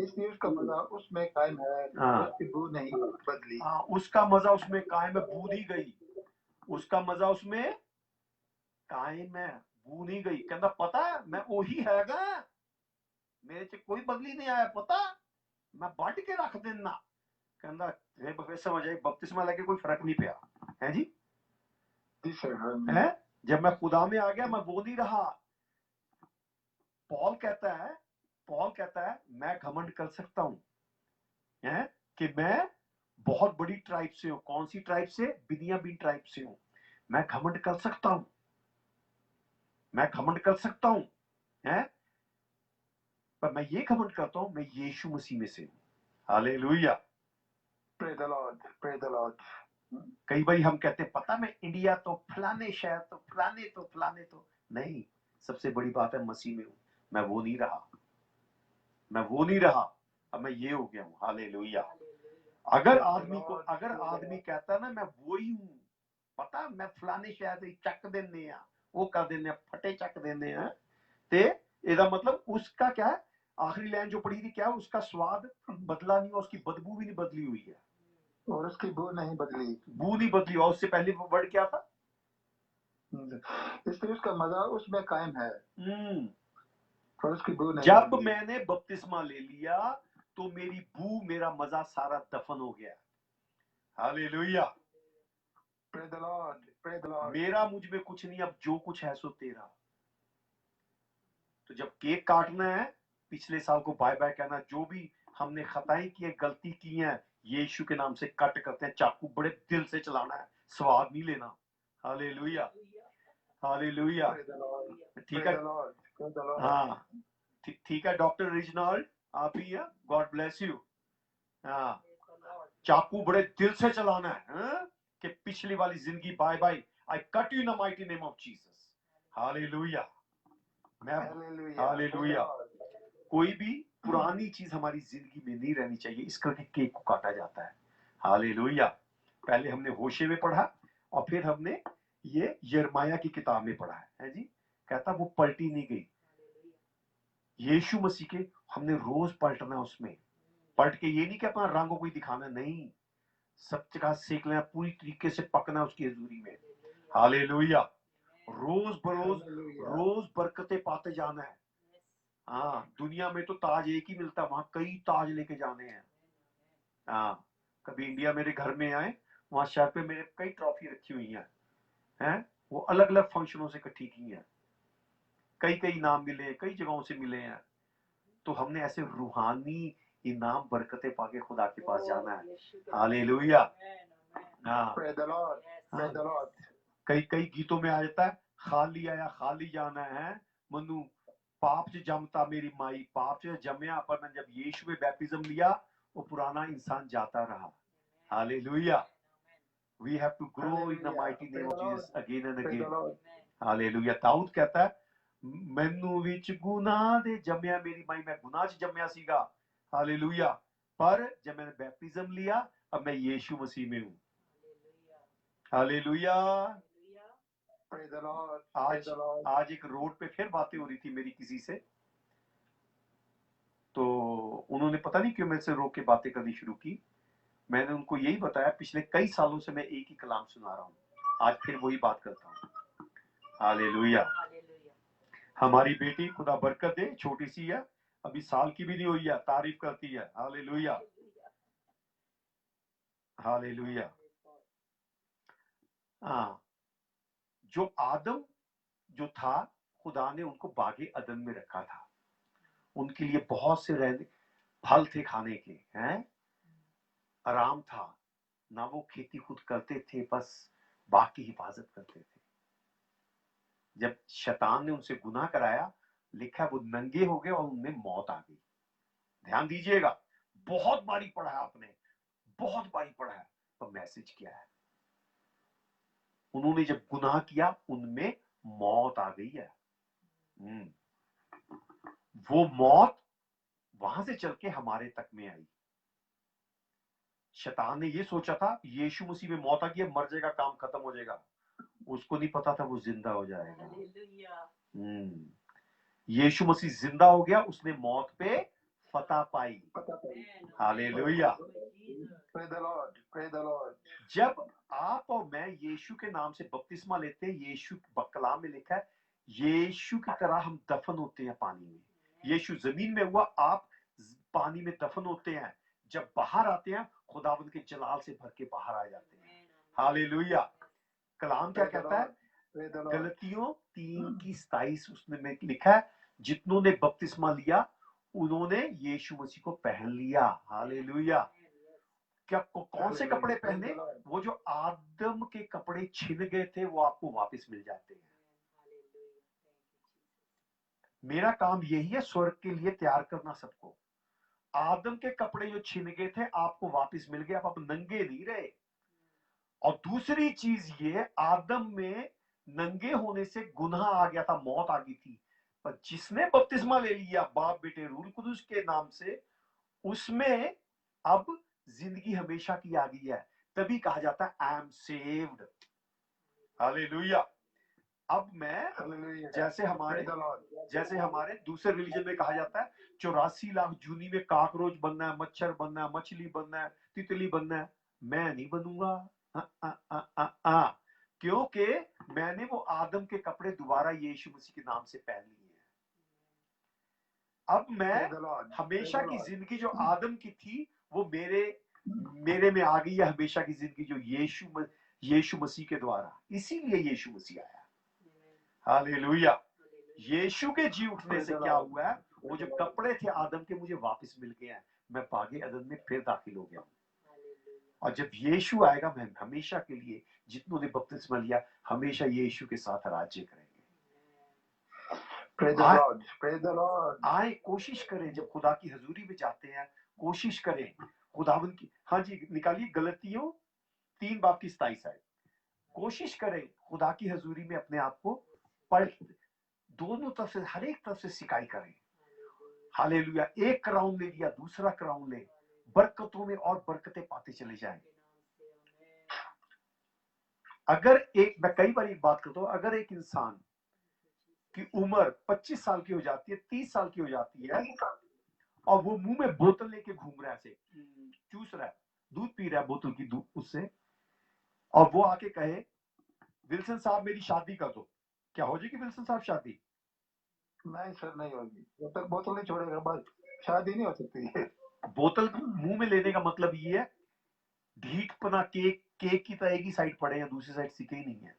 S3: इसलिए उसका मजा उसमें कायम है,
S1: हाँ।
S3: उसकी बू नहीं बदली।
S1: हाँ, उसका मजा उसमें कायम है, बू नहीं गई। उसका मजा उसमें कायम है, बू नहीं गई। कहता पता है मैं वही हैगा, मेरे से कोई बदली नहीं आया, पता मैं बढ़ के रख देना। कहता फिर समझ आई, बपतिस्मा लेके कोई फर्क नहीं पिया है जी।
S3: जी सर,
S1: है जब मैं खुदा में आ गया, मैं वो नहीं रहा। पॉल कहता है मैं घमंड कर सकता हूं, है कि मैं बहुत बड़ी ट्राइब से हूं। कौन सी ट्राइब से? बिनियामीन ट्राइब से हूं। मैं घमंड कर सकता हूं, मैं घमंड कर सकता हूं, है, पर मैं ये घमंड करता हूं, मैं यीशु मसीह में से हूं। Hallelujah,
S3: praise the Lord, praise the Lord.
S1: कई बार हम कहते हैं पता मैं इंडिया तो फलाने शहर तो फलाने तो नहीं, सबसे बड़ी बात है मसीह में हूं। मैं वो नहीं रहा, मैं वो नहीं रहा, अब मैं ये हो गया हूं। हालेलुया। अगर आदमी कहता है ना मैं वो ही हूं, पता मैं फलाने शहर से चक देने आ, वो कर देने फटे चक देने आ, ते ਇਹਦਾ मतलब उसका क्या है? आखिरी लाइन जो पढ़ी थी क्या? उसका स्वाद बदला नहीं, और उसकी बदबू भी नहीं बदली हुई है,
S3: और उसकी बू नहीं बदली।
S1: बू नहीं बदली। और उससे पहले वो वर्ड क्या था?
S3: इसलिए उसका मजा उसमें कायम है, और उसकी बू नहीं
S1: जब
S3: बदली।
S1: मैंने बपतिस्मा ले लिया तो मेरी बू, मेरा मजा सारा दफन हो गया। Hallelujah,
S3: praise the Lord, praise the Lord.
S1: मेरा मुझ में कुछ नहीं, अब जो कुछ है सो तेरा। तो जब केक काटना है, पिछले साल को बाय बाय कहना, जो भी हमने खताएं की है, गलती की है, यीशु के नाम से कट करते हैं। चाकू बड़े दिल से चलाना है, स्वाद नहीं लेना। Hallelujah, hallelujah,
S3: praise the Lord,
S1: ठीक
S3: प्रेज
S1: है।
S3: The Lord, praise the Lord.
S1: हाँ, ठीक है डॉक्टर रिजनॉल्ड, आप ही हैं, गॉड ब्लेस यू। हाँ, चाकू बड़े दिल से चलाना है, हाँ? कि पिछली वाली जिंदगी bye bye, I cut you in the mighty name of Jesus. Hallelujah, मैं हालेलुया। कोई भी पुरानी चीज हमारी जिंदगी में नहीं रहनी चाहिए, इस करके केक को काटा जाता है। हालेलुया। पहले हमने होशे में पढ़ा और फिर हमने ये यिर्मयाह की किताब में पढ़ा है जी। कहता वो पलटी नहीं गई, यीशु मसीह के हमने रोज पलटना, उसमें पलट के ये नहीं कि अपना रंग कोई दिखाना, नहीं, सब जगह सेक लेना, पूरी तरीके से पकना उसकी हजूरी में। हालेलुया। रोज बरकतें पाते जाना है। हाँ, दुनिया में तो ताज एक ही मिलता है, वहां कई ताज लेके जाने हैं। हाँ, कभी इंडिया मेरे घर में आए, वहां शहर पे मेरे कई ट्रॉफी रखी हुई हैं, वो अलग अलग फंक्शनों से इकट्ठी की हैं, कई कई इनाम मिले, कई जगहों से मिले हैं। तो हमने ऐसे रूहानी इनाम बरकतें पाके खुदा के पास जाना है। हालेलुया। हाँ,
S3: praise the Lord, praise the Lord.
S1: कई कई गीतों में आ जाता है, खाली आया खाली जाना है, मनु पाप च जमता मेरी माई, पाप च जमया, पर मैं जब यीशु में बैप्टिज्म लिया, वो पुराना इंसान जाता रहा। Hallelujah. We have to grow in the mighty name of Jesus again and
S3: Praise the
S1: again.
S3: Lord.
S1: Hallelujah. दाऊद कहता है मैनू विच गुनाह दे जमया मेरी माई, मैं गुनाह च जमया सीगा। हालेलुया। पर जब मैंने बैप्टिज्म लिया, अब मैं यीशु मसीह में हूँ। Hallelujah.
S3: Praise the Lord. Praise the Lord.
S1: आज एक रोड पे फिर बातें हो रही थी मेरी किसी से, तो उन्होंने पता नहीं क्यों मेरे से रोक के बातें करनी शुरू की। मैंने उनको यही बताया, पिछले कई सालों से मैं एक ही कलाम सुना रहा हूँ, आज फिर वही बात करता हूँ। हालेलुया। हमारी बेटी खुदा बरकत दे, छोटी सी है, अभी साल की भी नहीं हुई है, तारीफ करती है। Hallelujah, hallelujah. हाँ, जो आदम जो था, खुदा ने उनको बागे अदन में रखा था, उनके लिए बहुत से रहने फल थे खाने के, हैं, आराम था ना, वो खेती खुद करते थे, बस बाग की हिफाजत करते थे। जब शैतान ने उनसे गुनाह कराया, लिखा वो नंगे हो गए और उनमें मौत आ गई। ध्यान दीजिएगा, बहुत बारी पढ़ा है आपने, बहुत बारी पढ़ा है, तो मैसेज क्या है? उन्होंने जब गुनाह किया उनमें मौत आ गई है। वो मौत वहां से चल के हमारे तक में आई। शैतान ने ये सोचा था यीशु मसीह में मौत आ गई, मर जाएगा, काम खत्म हो जाएगा। उसको नहीं पता था वो जिंदा हो जाएगा। यीशु मसीह जिंदा हो गया, उसने मौत पे फतह पाई। Hallelujah.
S3: Praise the Lord. Praise the Lord.
S1: जब आप और मैं यीशु के नाम से बपतिस्मा लेते हैं, यीशु कलाम में लिखा है यीशु की तरह हम दफन होते हैं पानी में। यीशु जमीन में हुआ, आप पानी में दफन होते हैं। जब बाहर आते हैं खुदावंद के जलाल से भर के बाहर आ जाते हैं। हालेलुया। कलाम क्या कहता है?
S3: Praise the Lord.
S1: गलतियों 3:27 उसने में लिखा है जितनों ने बपतिस्मा लिया उन्होंने यीशु मसीह को पहन लिया। हालेलुया। क्या कौन से कपड़े पहने? वो जो आदम के कपड़े छिन गए थे वो आपको वापस मिल जाते हैं। मेरा काम यही है, स्वर्ग के लिए तैयार करना सबको। आदम के कपड़े जो छिन गए थे आपको वापस मिल गए, आप नंगे नहीं रहे। और दूसरी चीज ये, आदम में नंगे होने से गुनाह आ गया था, मौत आ गई थी। पर जिसने बपतिस्मा ले लिया बाप बेटे रूह कुदूस के नाम से, उसमें अब जिंदगी हमेशा की आ गई है। तभी कहा जाता है आई एम सेव्ड। हालेलुया। अब मैं
S3: Hallelujah.
S1: जैसे
S3: Praise the Lord.
S1: हमारे दूसरे रिलीजन में कहा जाता है 84 लाख जूनी में काकरोच बनना है, मच्छर बनना है, मछली बनना है, तितली बनना है। मैं नहीं बनूंगा। क्योंकि मैंने वो आदम के कपड़े दोबारा यीशु मसीह के नाम से पहन लिए हैं। अब मैं
S3: Praise the Lord.
S1: हमेशा
S3: Praise the
S1: की
S3: Lord.
S1: जिंदगी जो आदम की थी वो मेरे में आ गई है, हमेशा की जिंदगी जो यीशु मसीह के द्वारा। इसीलिए यीशु मसीह आया। हालेलुया। यीशु के जी उठने से क्या हुआ है, वो जो कपड़े थे आदम के मुझे वापस मिल गए हैं। मैं बागे अदन में फिर दाखिल हो गया हूं। और जब यीशु आएगा मैं हमेशा के लिए, जितनों ने बपतिस्मा लिया हमेशा यीशु के साथ राज्य करेंगे।
S3: Praise the Lord. Praise the Lord.
S1: आए, कोशिश करें, जब खुदा की हजूरी में जाते हैं कोशिश करें खुदावन की। हाँ जी, निकालिए गलतियों 3:27। कोशिश करें खुदा की हजूरी में अपने आप को पढ़, दोनों तरफ से, हर एक तरफ से सिकाई करें। हालेलुया। एक क्राउन ले लिया, दूसरा क्राउन ले, बरकतों में और बरकतें पाते चले जाएं। अगर मैं कई बार एक बात करता हूं, अगर एक इंसान की उम्र 25 साल की हो जाती है, 30 साल की हो जाती है, और वो मुंह में बोतल लेके घूम रहा है, ऐसे चूस रहा है, दूध पी रहा है बोतल की उससे, और वो आके कहे विल्सन साहब मेरी शादी कर दो, क्या हो जाएगी विल्सन साहब शादी?
S3: नहीं सर, नहीं होगी जब तक बोतल नहीं छोड़ेगा, बस शादी नहीं हो सकती है।
S1: बोतल मुंह में लेने का मतलब ये है ढीठपना, केक की तरह एक ही साइड पड़े हैं, दूसरी साइड सिके ही नहीं है।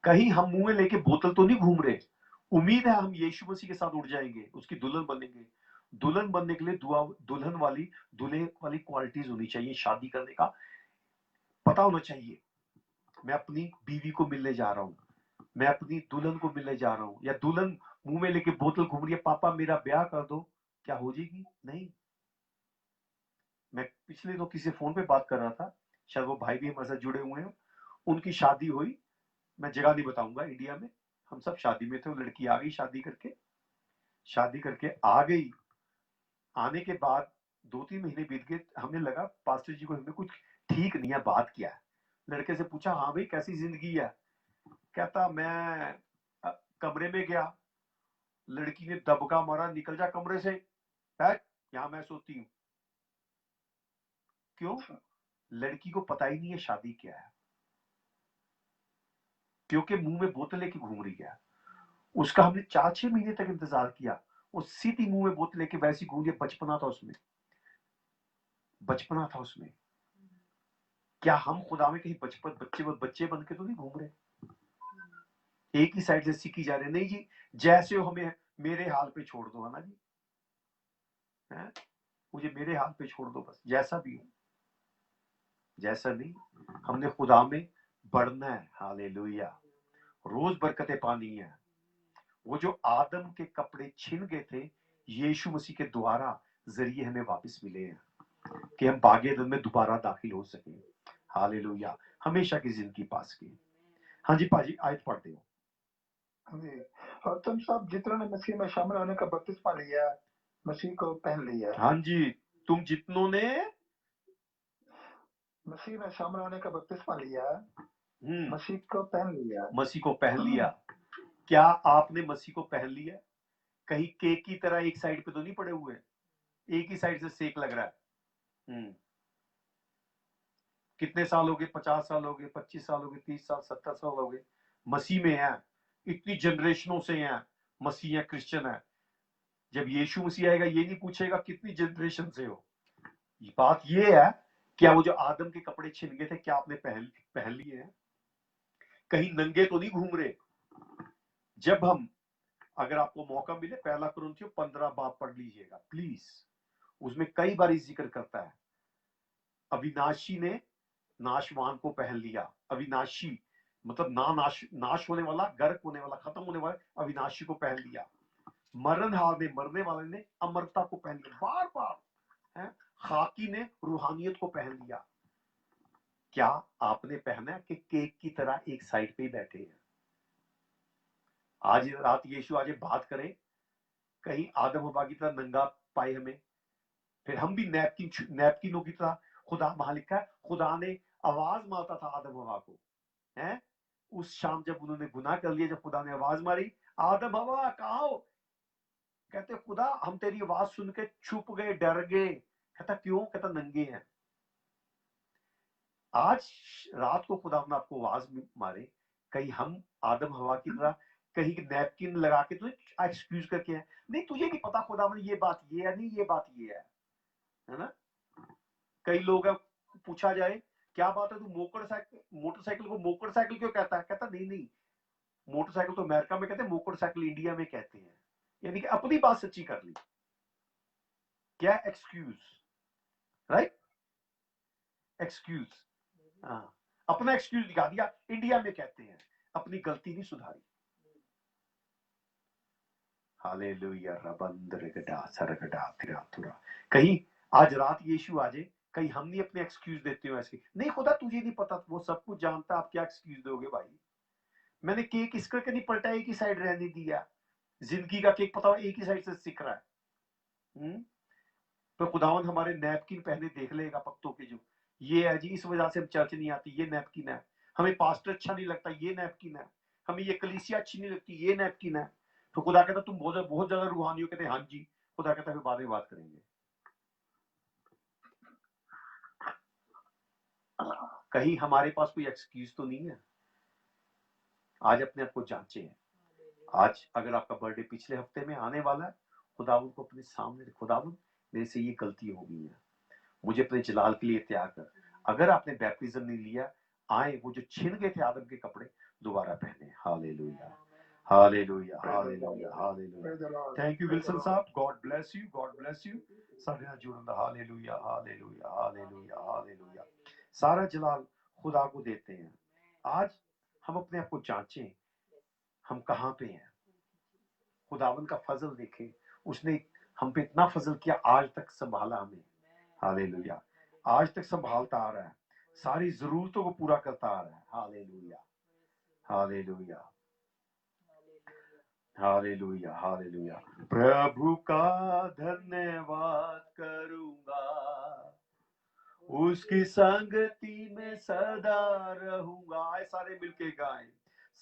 S1: कहीं हम मुंह में लेके बोतल तो नहीं घूम रहे। उम्मीद है हम यीशु मसीह के साथ उड़ जाएंगे, उसकी दुल्हन बनेंगे। दुल्हन बनने के लिए दुल्हन वाली दूल्हे वाली क्वालिटीज होनी चाहिए। शादी करने का पता होना चाहिए, मैं अपनी बीवी को मिलने जा रहा हूँ, मैं अपनी दुल्हन को मिलने जा रहा हूँ। या दुल्हन मुंह में लेके बोतल घूम रही है, पापा मेरा ब्याह कर दो, क्या हो जाएगी? नहीं। मैं पिछले दिनों किसी फोन पे बात कर रहा था, शायद वो भाई भी हमारे साथ जुड़े हुए हैं, उनकी शादी हुई, मैं जगह नहीं बताऊंगा, इंडिया में। हम सब शादी में थे, वो लड़की आ गई शादी करके आ गई। आने के बाद 2-3 महीने बीत गए, हमें लगा पास्टर जी को हमें कुछ ठीक नहीं है, बात क्या है। लड़के से पूछा हाँ भाई कैसी जिंदगी है? कहता मैं कमरे में गया, लड़की ने दबका मारा, निकल जा कमरे से, बैठ, यहां मैं सोती हूँ। क्यों? लड़की को पता ही नहीं है शादी क्या है, क्योंकि मुंह में बोतल लेके घूम रही है। उसका हमने 4-6 महीने तक इंतजार किया, वो सीधी मुंह में बोतल लेके वैसी घूम रही है। बचपना था उसमें। क्या हम खुदा में कहीं बच्चे बन के तो नहीं घूम रहे? एक ही साइड से सीखी जा रहे। नहीं जी, जैसे हो हमें मेरे हाल पे छोड़ दो, है ना जी, है? मुझे मेरे हाल पे छोड़ दो बस, जैसा भी हो। जैसा नहीं, हमने खुदा में बढ़ना है। हालेलुया। रोज बरकतें पानी है। वो जो आदम के कपड़े छिन गए थे, यीशु मसीह के द्वारा जरिए हमें वापस मिले हैं कि हम बागे एदन में दोबारा दाखिल हो सके। हालेलुया। हमेशा की जिंदगी पास की। हाँ जी पाजी, आयत पढ़ते हो।
S3: जी। और तुम सब जितनों ने मसीह में शामिल होने का बपतिस्मा लिया, मसीह को पहन लिया।
S1: हाँ जी, तुम जितनों ने
S3: मसीह में शामिल होने का बपतिस्मा लिया,
S1: हम्म
S3: मसीह को पहन लिया।
S1: मसीह को पहन लिया। क्या आपने मसीह को पहन लिया? कहीं केक की तरह एक साइड पे तो नहीं पड़े हुए, एक ही साइड से सेक लग रहा है। कितने साल हो गए? 50 साल हो गए, 25 साल हो गए, 30 साल, 70 साल हो गए, मसीह में है। इतनी जनरेशनों से हैं मसीह है, क्रिश्चियन है। जब यीशु मसीह आएगा ये नहीं पूछेगा कितनी जनरेशन से हो। बात ये है, क्या वो जो आदम के कपड़े छिन गए थे, क्या आपने पहन लिए हैं? कहीं नंगे तो नहीं घूम रहे। जब हम, अगर आपको मौका मिले, पहला कुरिन्थियों 15 बाब पढ़ लीजिएगा प्लीज। उसमें कई बार जिक्र करता है, अविनाशी ने नाशवान को पहन लिया। अविनाशी मतलब नाश होने वाला, गर्क होने वाला, खत्म होने वाला अविनाशी को पहन लिया। मरणहार ने, मरने वाले ने अमरता को पहन लिया। बार बार है, खाकी ने रूहानियत को पहन लिया। क्या आपने पहना कि केक की तरह एक साइड पे ही बैठे हैं? आज रात यीशु आज बात करें, कहीं आदम हवा की तरह नंगा पाए हमें, फिर हम भी नैपकिनों की तरह। खुदा मालिक है, खुदा ने आवाज मारता था आदम हवा को, है उस शाम जब उन्होंने गुनाह कर लिया, जब खुदा ने आवाज मारी, आदम हवा कहाँ हो? कहते खुदा हम तेरी आवाज सुन के छुप गए, डर गए। कहता क्यों? कहता नंगे हैं। आज रात को खुदा ने आपको आवाज मारे, कहीं हम आदम हवा की तरह कहीं नैपकिन लगा के तुझे एक्सक्यूज करके है, नहीं तुझे नहीं पता खुदा ने ये बात ये है, नहीं ये बात ये है ना। कई लोग पूछा जाए क्या बात है तू मोटरसाइकिल को मोटरसाइकिल क्यों कहता है? कहता नहीं नहीं, मोटरसाइकिल तो अमेरिका में कहते हैं, मोटरसाइकिल इंडिया में कहते हैं। यानी कि अपनी बात सच्ची कर ली। क्या एक्सक्यूज? Right, excuse. हाँ, अपना एक्सक्यूज दिखा दिया, इंडिया में कहते हैं, अपनी गलती नहीं सुधारी। हालेलुया रबंदरगडा सरगडा तिरातुरा। कहीं आज रात यीशु आ जाए, कहीं हम नहीं अपने एक्सक्यूज देते हो ऐसे, नहीं खुदा तुझे नहीं पता, वो सब कुछ जानता, आप क्या एक्सक्यूज दोगे भाई? मैंने केक इस करके नहीं पलटा, एक ही साइड रहने दिया। जिंदगी का केक पता हो एक ही साइड से सिक रहा है। तो खुदावन हमारे नैपकिन पहने देख लेगा पत्तों के, जो ये है जी इस वजह से हम चर्च नहीं आती, ये नैपकिन है। हमें पास्टर अच्छा नहीं लगता, ये नैपकिन है। हमें ये कलीसिया अच्छी नहीं लगती, ये नैपकिन है। तो खुदा कहता तुम बहुत ज्यादा रूहानी हो। कहते हाँ जी। खुदा कहता फिर बाद में बात करेंगे। कहीं हमारे पास कोई एक्सक्यूज तो नहीं है। आज अपने आप को जांचे हैं। आज अगर आपका बर्थडे पिछले हफ्ते में आने वाला है, खुदावन को अपने सामने, खुदावन मेरे से ये गलती हो गई है, मुझे अपने जलाल के लिए तैयार कर। अगर आपने बैप्टिज्म नहीं लिया, आए वो जो छिन गए थे आदम के कपड़े दोबारा पहने। Hallelujah hallelujah hallelujah hallelujah. Thank you Wilson साहब, God bless you, God bless you. सारे नाल जुड़न दा हालेलुया हालेलुया हालेलुया हालेलुया। सारा जलाल खुदा को देते हैं। आज हम अपने आप को जांचें, हम कहाँ पे हैं। खुदावन का फजल देखें, उसने हम पे इतना फजल किया, आज तक संभाला हमें। हालेलुया, आज तक संभालता आ रहा है, सारी जरूरतों को पूरा करता आ रहा है। Hallelujah hallelujah hallelujah hallelujah. प्रभु का धन्यवाद करूंगा, उसकी संगति में सदा रहूंगा। आए सारे मिलके गाएं,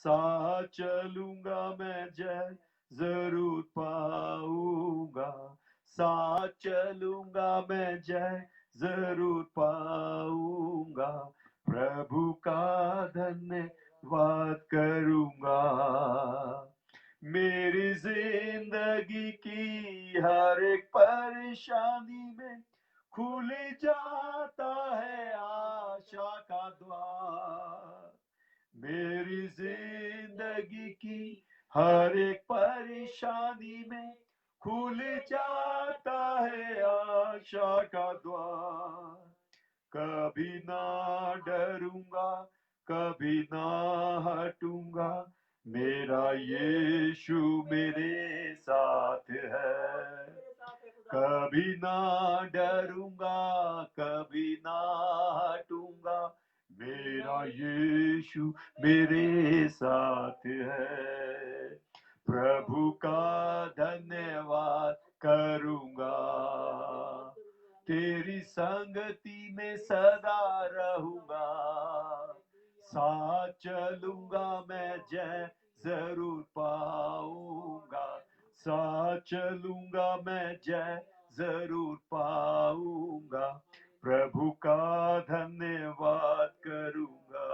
S1: साथ चलूंगा मैं जय जरूर पाऊंगा, साथ चलूंगा मैं जय जरूर पाऊंगा। प्रभु का धन्यवाद करूंगा, मेरी जिंदगी की हर एक परेशानी में खुल जाता है आशा का द्वार। मेरी जिंदगी की हर एक परेशानी में खुल जाता है आशा का द्वार। कभी ना डरूंगा, कभी ना हटूंगा, मेरा यीशु मेरे साथ है। कभी ना डरूंगा, कभी ना हटूंगा, मेरा यीशु मेरे साथ है, प्रभु का धन्यवाद करूंगा, तेरी संगति में सदा रहूंगा, साथ चलूंगा मैं जय जरूर पाऊंगा, साथ चलूंगा मैं जय जरूर पाऊंगा, प्रभु का धन्यवाद करूंगा।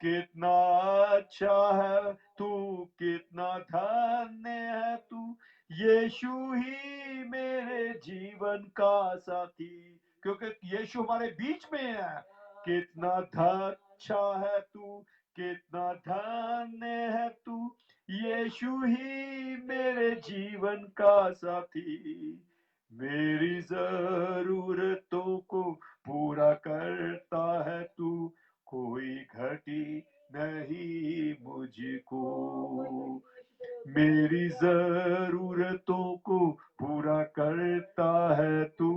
S1: कितना अच्छा है तू, कितना धन्य है तू, यीशु ही मेरे जीवन का साथी, क्योंकि यीशु हमारे बीच में है। कितना अच्छा है तू, कितना धन्य है तू, यीशु ही मेरे जीवन का साथी, मेरी जरूरतों को पूरा करता है तू, कोई घटी नहीं मुझको, मेरी जरूरतों को पूरा करता है तू,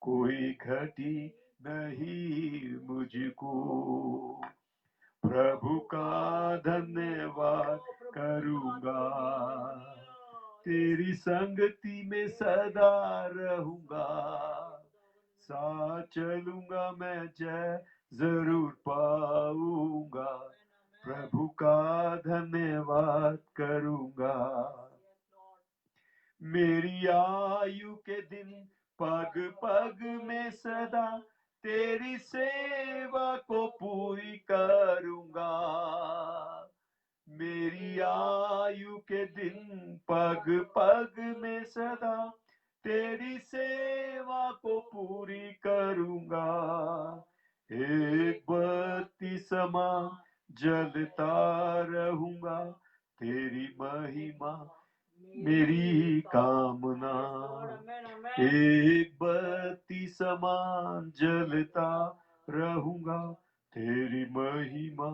S1: कोई घटी नहीं मुझको, प्रभु का धन्यवाद करूंगा, तेरी संगति में सदा रहूंगा, साथ चलूंगा मैं जय जरूर पाऊंगा, प्रभु का धन्यवाद करूंगा, मेरी आयु के दिन पग पग में सदा तेरी सेवा को पूरी करूंगा, मेरी आयु के दिन पग पग में सदा तेरी सेवा को पूरी करूंगा, एक बत्ती समा जलता रहूंगा, तेरी महिमा मेरी कामना, एक बत्ती समान जलता रहूंगा, तेरी महिमा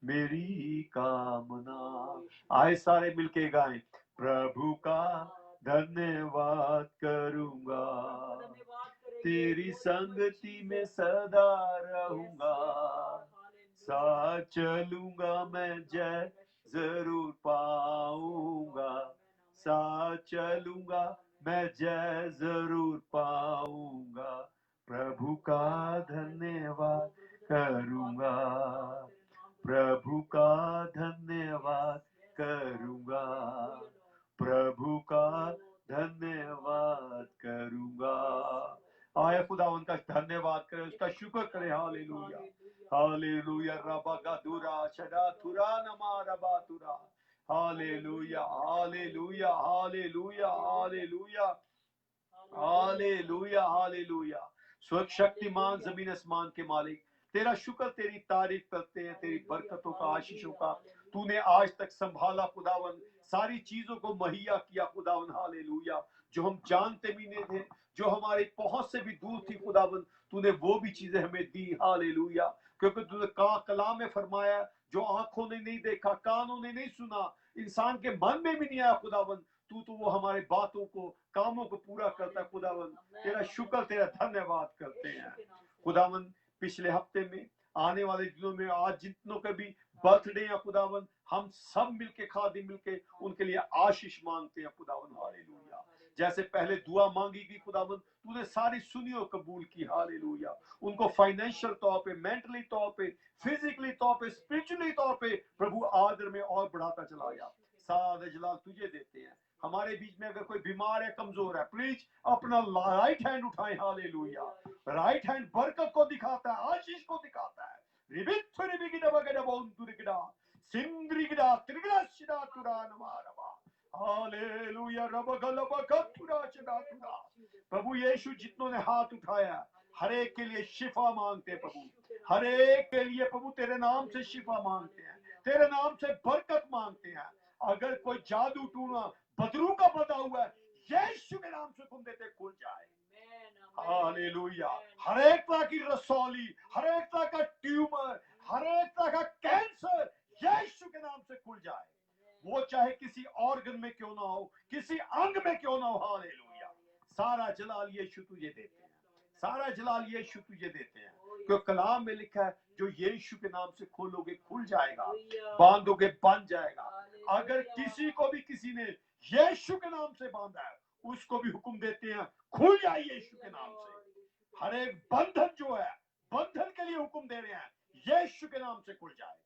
S1: मेरी कामना। आए सारे मिलके गाएं, प्रभु का धन्यवाद करूंगा, तेरी संगति में सदा रहूंगा, साथ चलूंगा मैं जय जरूर पाऊंगा, साथ चलूंगा मैं जय जरूर पाऊंगा, प्रभु का धन्यवाद करूंगा, प्रभु का धन्यवाद करूंगा, प्रभु का धन्यवाद करूंगा। आए खुदावन का धन्यवाद करें, उसका शुक्र करें। हालेलुया हालेलुया रबा गदुरा शदा थुरा नमा रबा तुरा, hallelujah hallelujah hallelujah hallelujah hallelujah hallelujah. स्वर्ग शक्तिमान जमीन आसमान के मालिक, तेरा शुक्र, तेरी तारीफ करते हैं, तेरी बरकतों का, आशीषों का तूने आज तक संभाला खुदावन, सारी चीजों को मुहैया किया खुदावन। हालेलुया, जो हम जानते भी नहीं थे, जो हमारी पहुंच से भी दूर थी खुदावन, तूने वो भी चीजें हमें दी। हालेलुया, क्योंकि तूने कलाम में फरमाया, जो आंखों ने नहीं देखा, कानों ने नहीं सुना, इंसान के मन में भी नहीं आया खुदावन, तू तो वो हमारे बातों को, कामों को पूरा करता है खुदावन। तेरा शुक्र, तेरा धन्यवाद करते हैं खुदावन। पिछले हफ्ते में, आने वाले दिनों में, आज जितनों के भी बर्थडे है खुदावन, हम सब मिलके, खादी मिलके उनके लिए आशीष मांगते हैं खुदावन। हालेलुया, जैसे पहले दुआ मांगी गई खुदावन, तूने सारी सुनी और कबूल की। हालेलुया, उनको फाइनेंशियल तौर पे, मेंटली तौर पे, फिजिकली तौर पे, स्पिरिचुअली तौर पे प्रभु आदर में और बढ़ाता चला गया। सारा जलाल तुझे देते हैं। हमारे बीच में अगर कोई बीमार है, कमजोर है, प्लीज अपना राइट हैंड उठाएं। हालेलुया, राइट हैंड बरकत को दिखाता है, आशीष को दिखाता है। रिबित्थु रिबिगिदा बगदा बोंतुरिगिदा सिंद्रिगिदा त्रिगिदा शिदा तुरा नमारबा, हालेलुया रबगलबकतुरा शिदा तुरा। प्रभु यीशु, जितनों ने हाथ उठाया, हर एक के लिए शिफा मांगते हैं प्रभु, हर एक के लिए प्रभु तेरे नाम से शिफा मांगते हैं, तेरे नाम से बरकत मांगते हैं। अगर कोई जादू टूना बदरू का बता हुआ है, यीशु के नाम से तुम देते खुल जाए। हालेलुया, हर एक तरह की रसौली, हर एक तरह का ट्यूमर, हर एक तरह का कैंसर यीशु के नाम से खुल जाए। वो चाहे किसी ऑर्गन में क्यों ना हो, किसी अंग में क्यों ना हो। हालेलुया, सारा जलाल यीशु तुझे देते हैं, सारा जलाल यीशु तुझे देते हैं, क्योंकि कलाम में लिखा है जो यीशु के नाम से खोलोगे खुल जाएगा, बांधोगे बंध जाएगा। अगर किसी को भी किसी ने यीशु के नाम से बांधा है, उसको भी हुक्म देते हैं खुल जाए यीशु के नाम से। हर एक बंधन जो है, बंधन के लिए हुक्म दे रहे हैं यीशु के नाम से खुल जाए,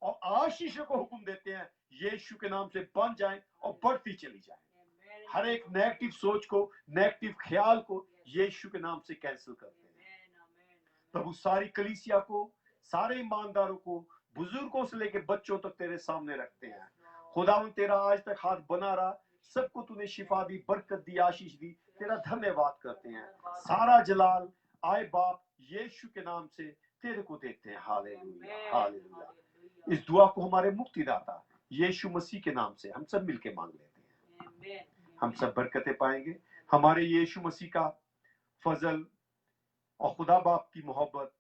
S1: और आशीष को हुक्म देते हैं यीशु के नाम से बंध जाए और बढ़ती चली जाए। हर एक नेगेटिव सोच को, नेगेटिव ख्याल को यीशु के नाम से कैंसिल करते हैं। प्रभु सारी कलीसिया को, सारे ईमानदारों को, बुजुर्गों से लेकर बच्चों तक तेरे सामने रखते हैं। खुदावन तेरा आज तक हाथ बना रहा, सबको तूने शिफा दी, बरकत दी, आशीष दी, तेरा धन्यवाद करते हैं। सारा जलाल आए बाप यीशु के नाम से तेरे को देते हैं। Hallelujah, hallelujah. इस दुआ को हमारे मुक्तिदाता यीशु मसीह के नाम से हम सब मिलके मांग लेते हैं। हम सब बरकतें पाएंगे। हमारे यीशु मसीह का फजल और खुदा बाप की मोहब्बत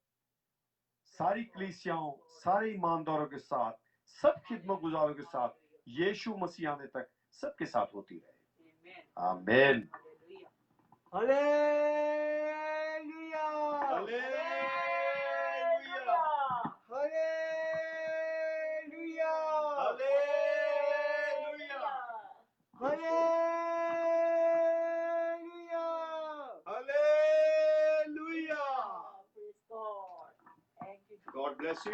S1: सारी कलीसियाओं, सारे ईमानदारों के साथ, सब खिदमत गुजारों के साथ यीशु मसीह आने तक सबके साथ होती रहे। आमीन।
S8: Hallelujah,
S1: hallelujah,
S8: hallelujah,
S1: hallelujah,
S8: hallelujah.
S1: Hallelujah. God bless you.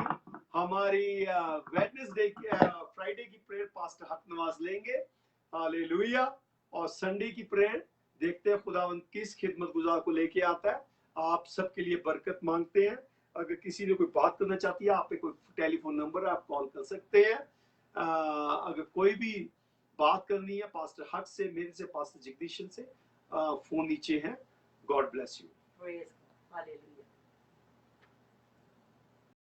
S1: हमारी वेडनेसडे फ्राइडे की प्रेयर पास्टर हक नवाज लेंगे। हालेलुया। और संडे की प्रेयर देखते हैं खुदावंद किस खिदमत गुजार को लेके आता है। आप सबके लिए बरकत मांगते हैं। अगर किसी ने कोई बात करना चाहती है, आप पे कोई टेलीफोन नंबर है, आप कॉल कर सकते हैं। अगर कोई भी बात करनी है पास्टर हक से, मेरे से, पास्टर जगदीशन से, फोन नीचे है। God bless you.
S7: Praise God. Hallelujah.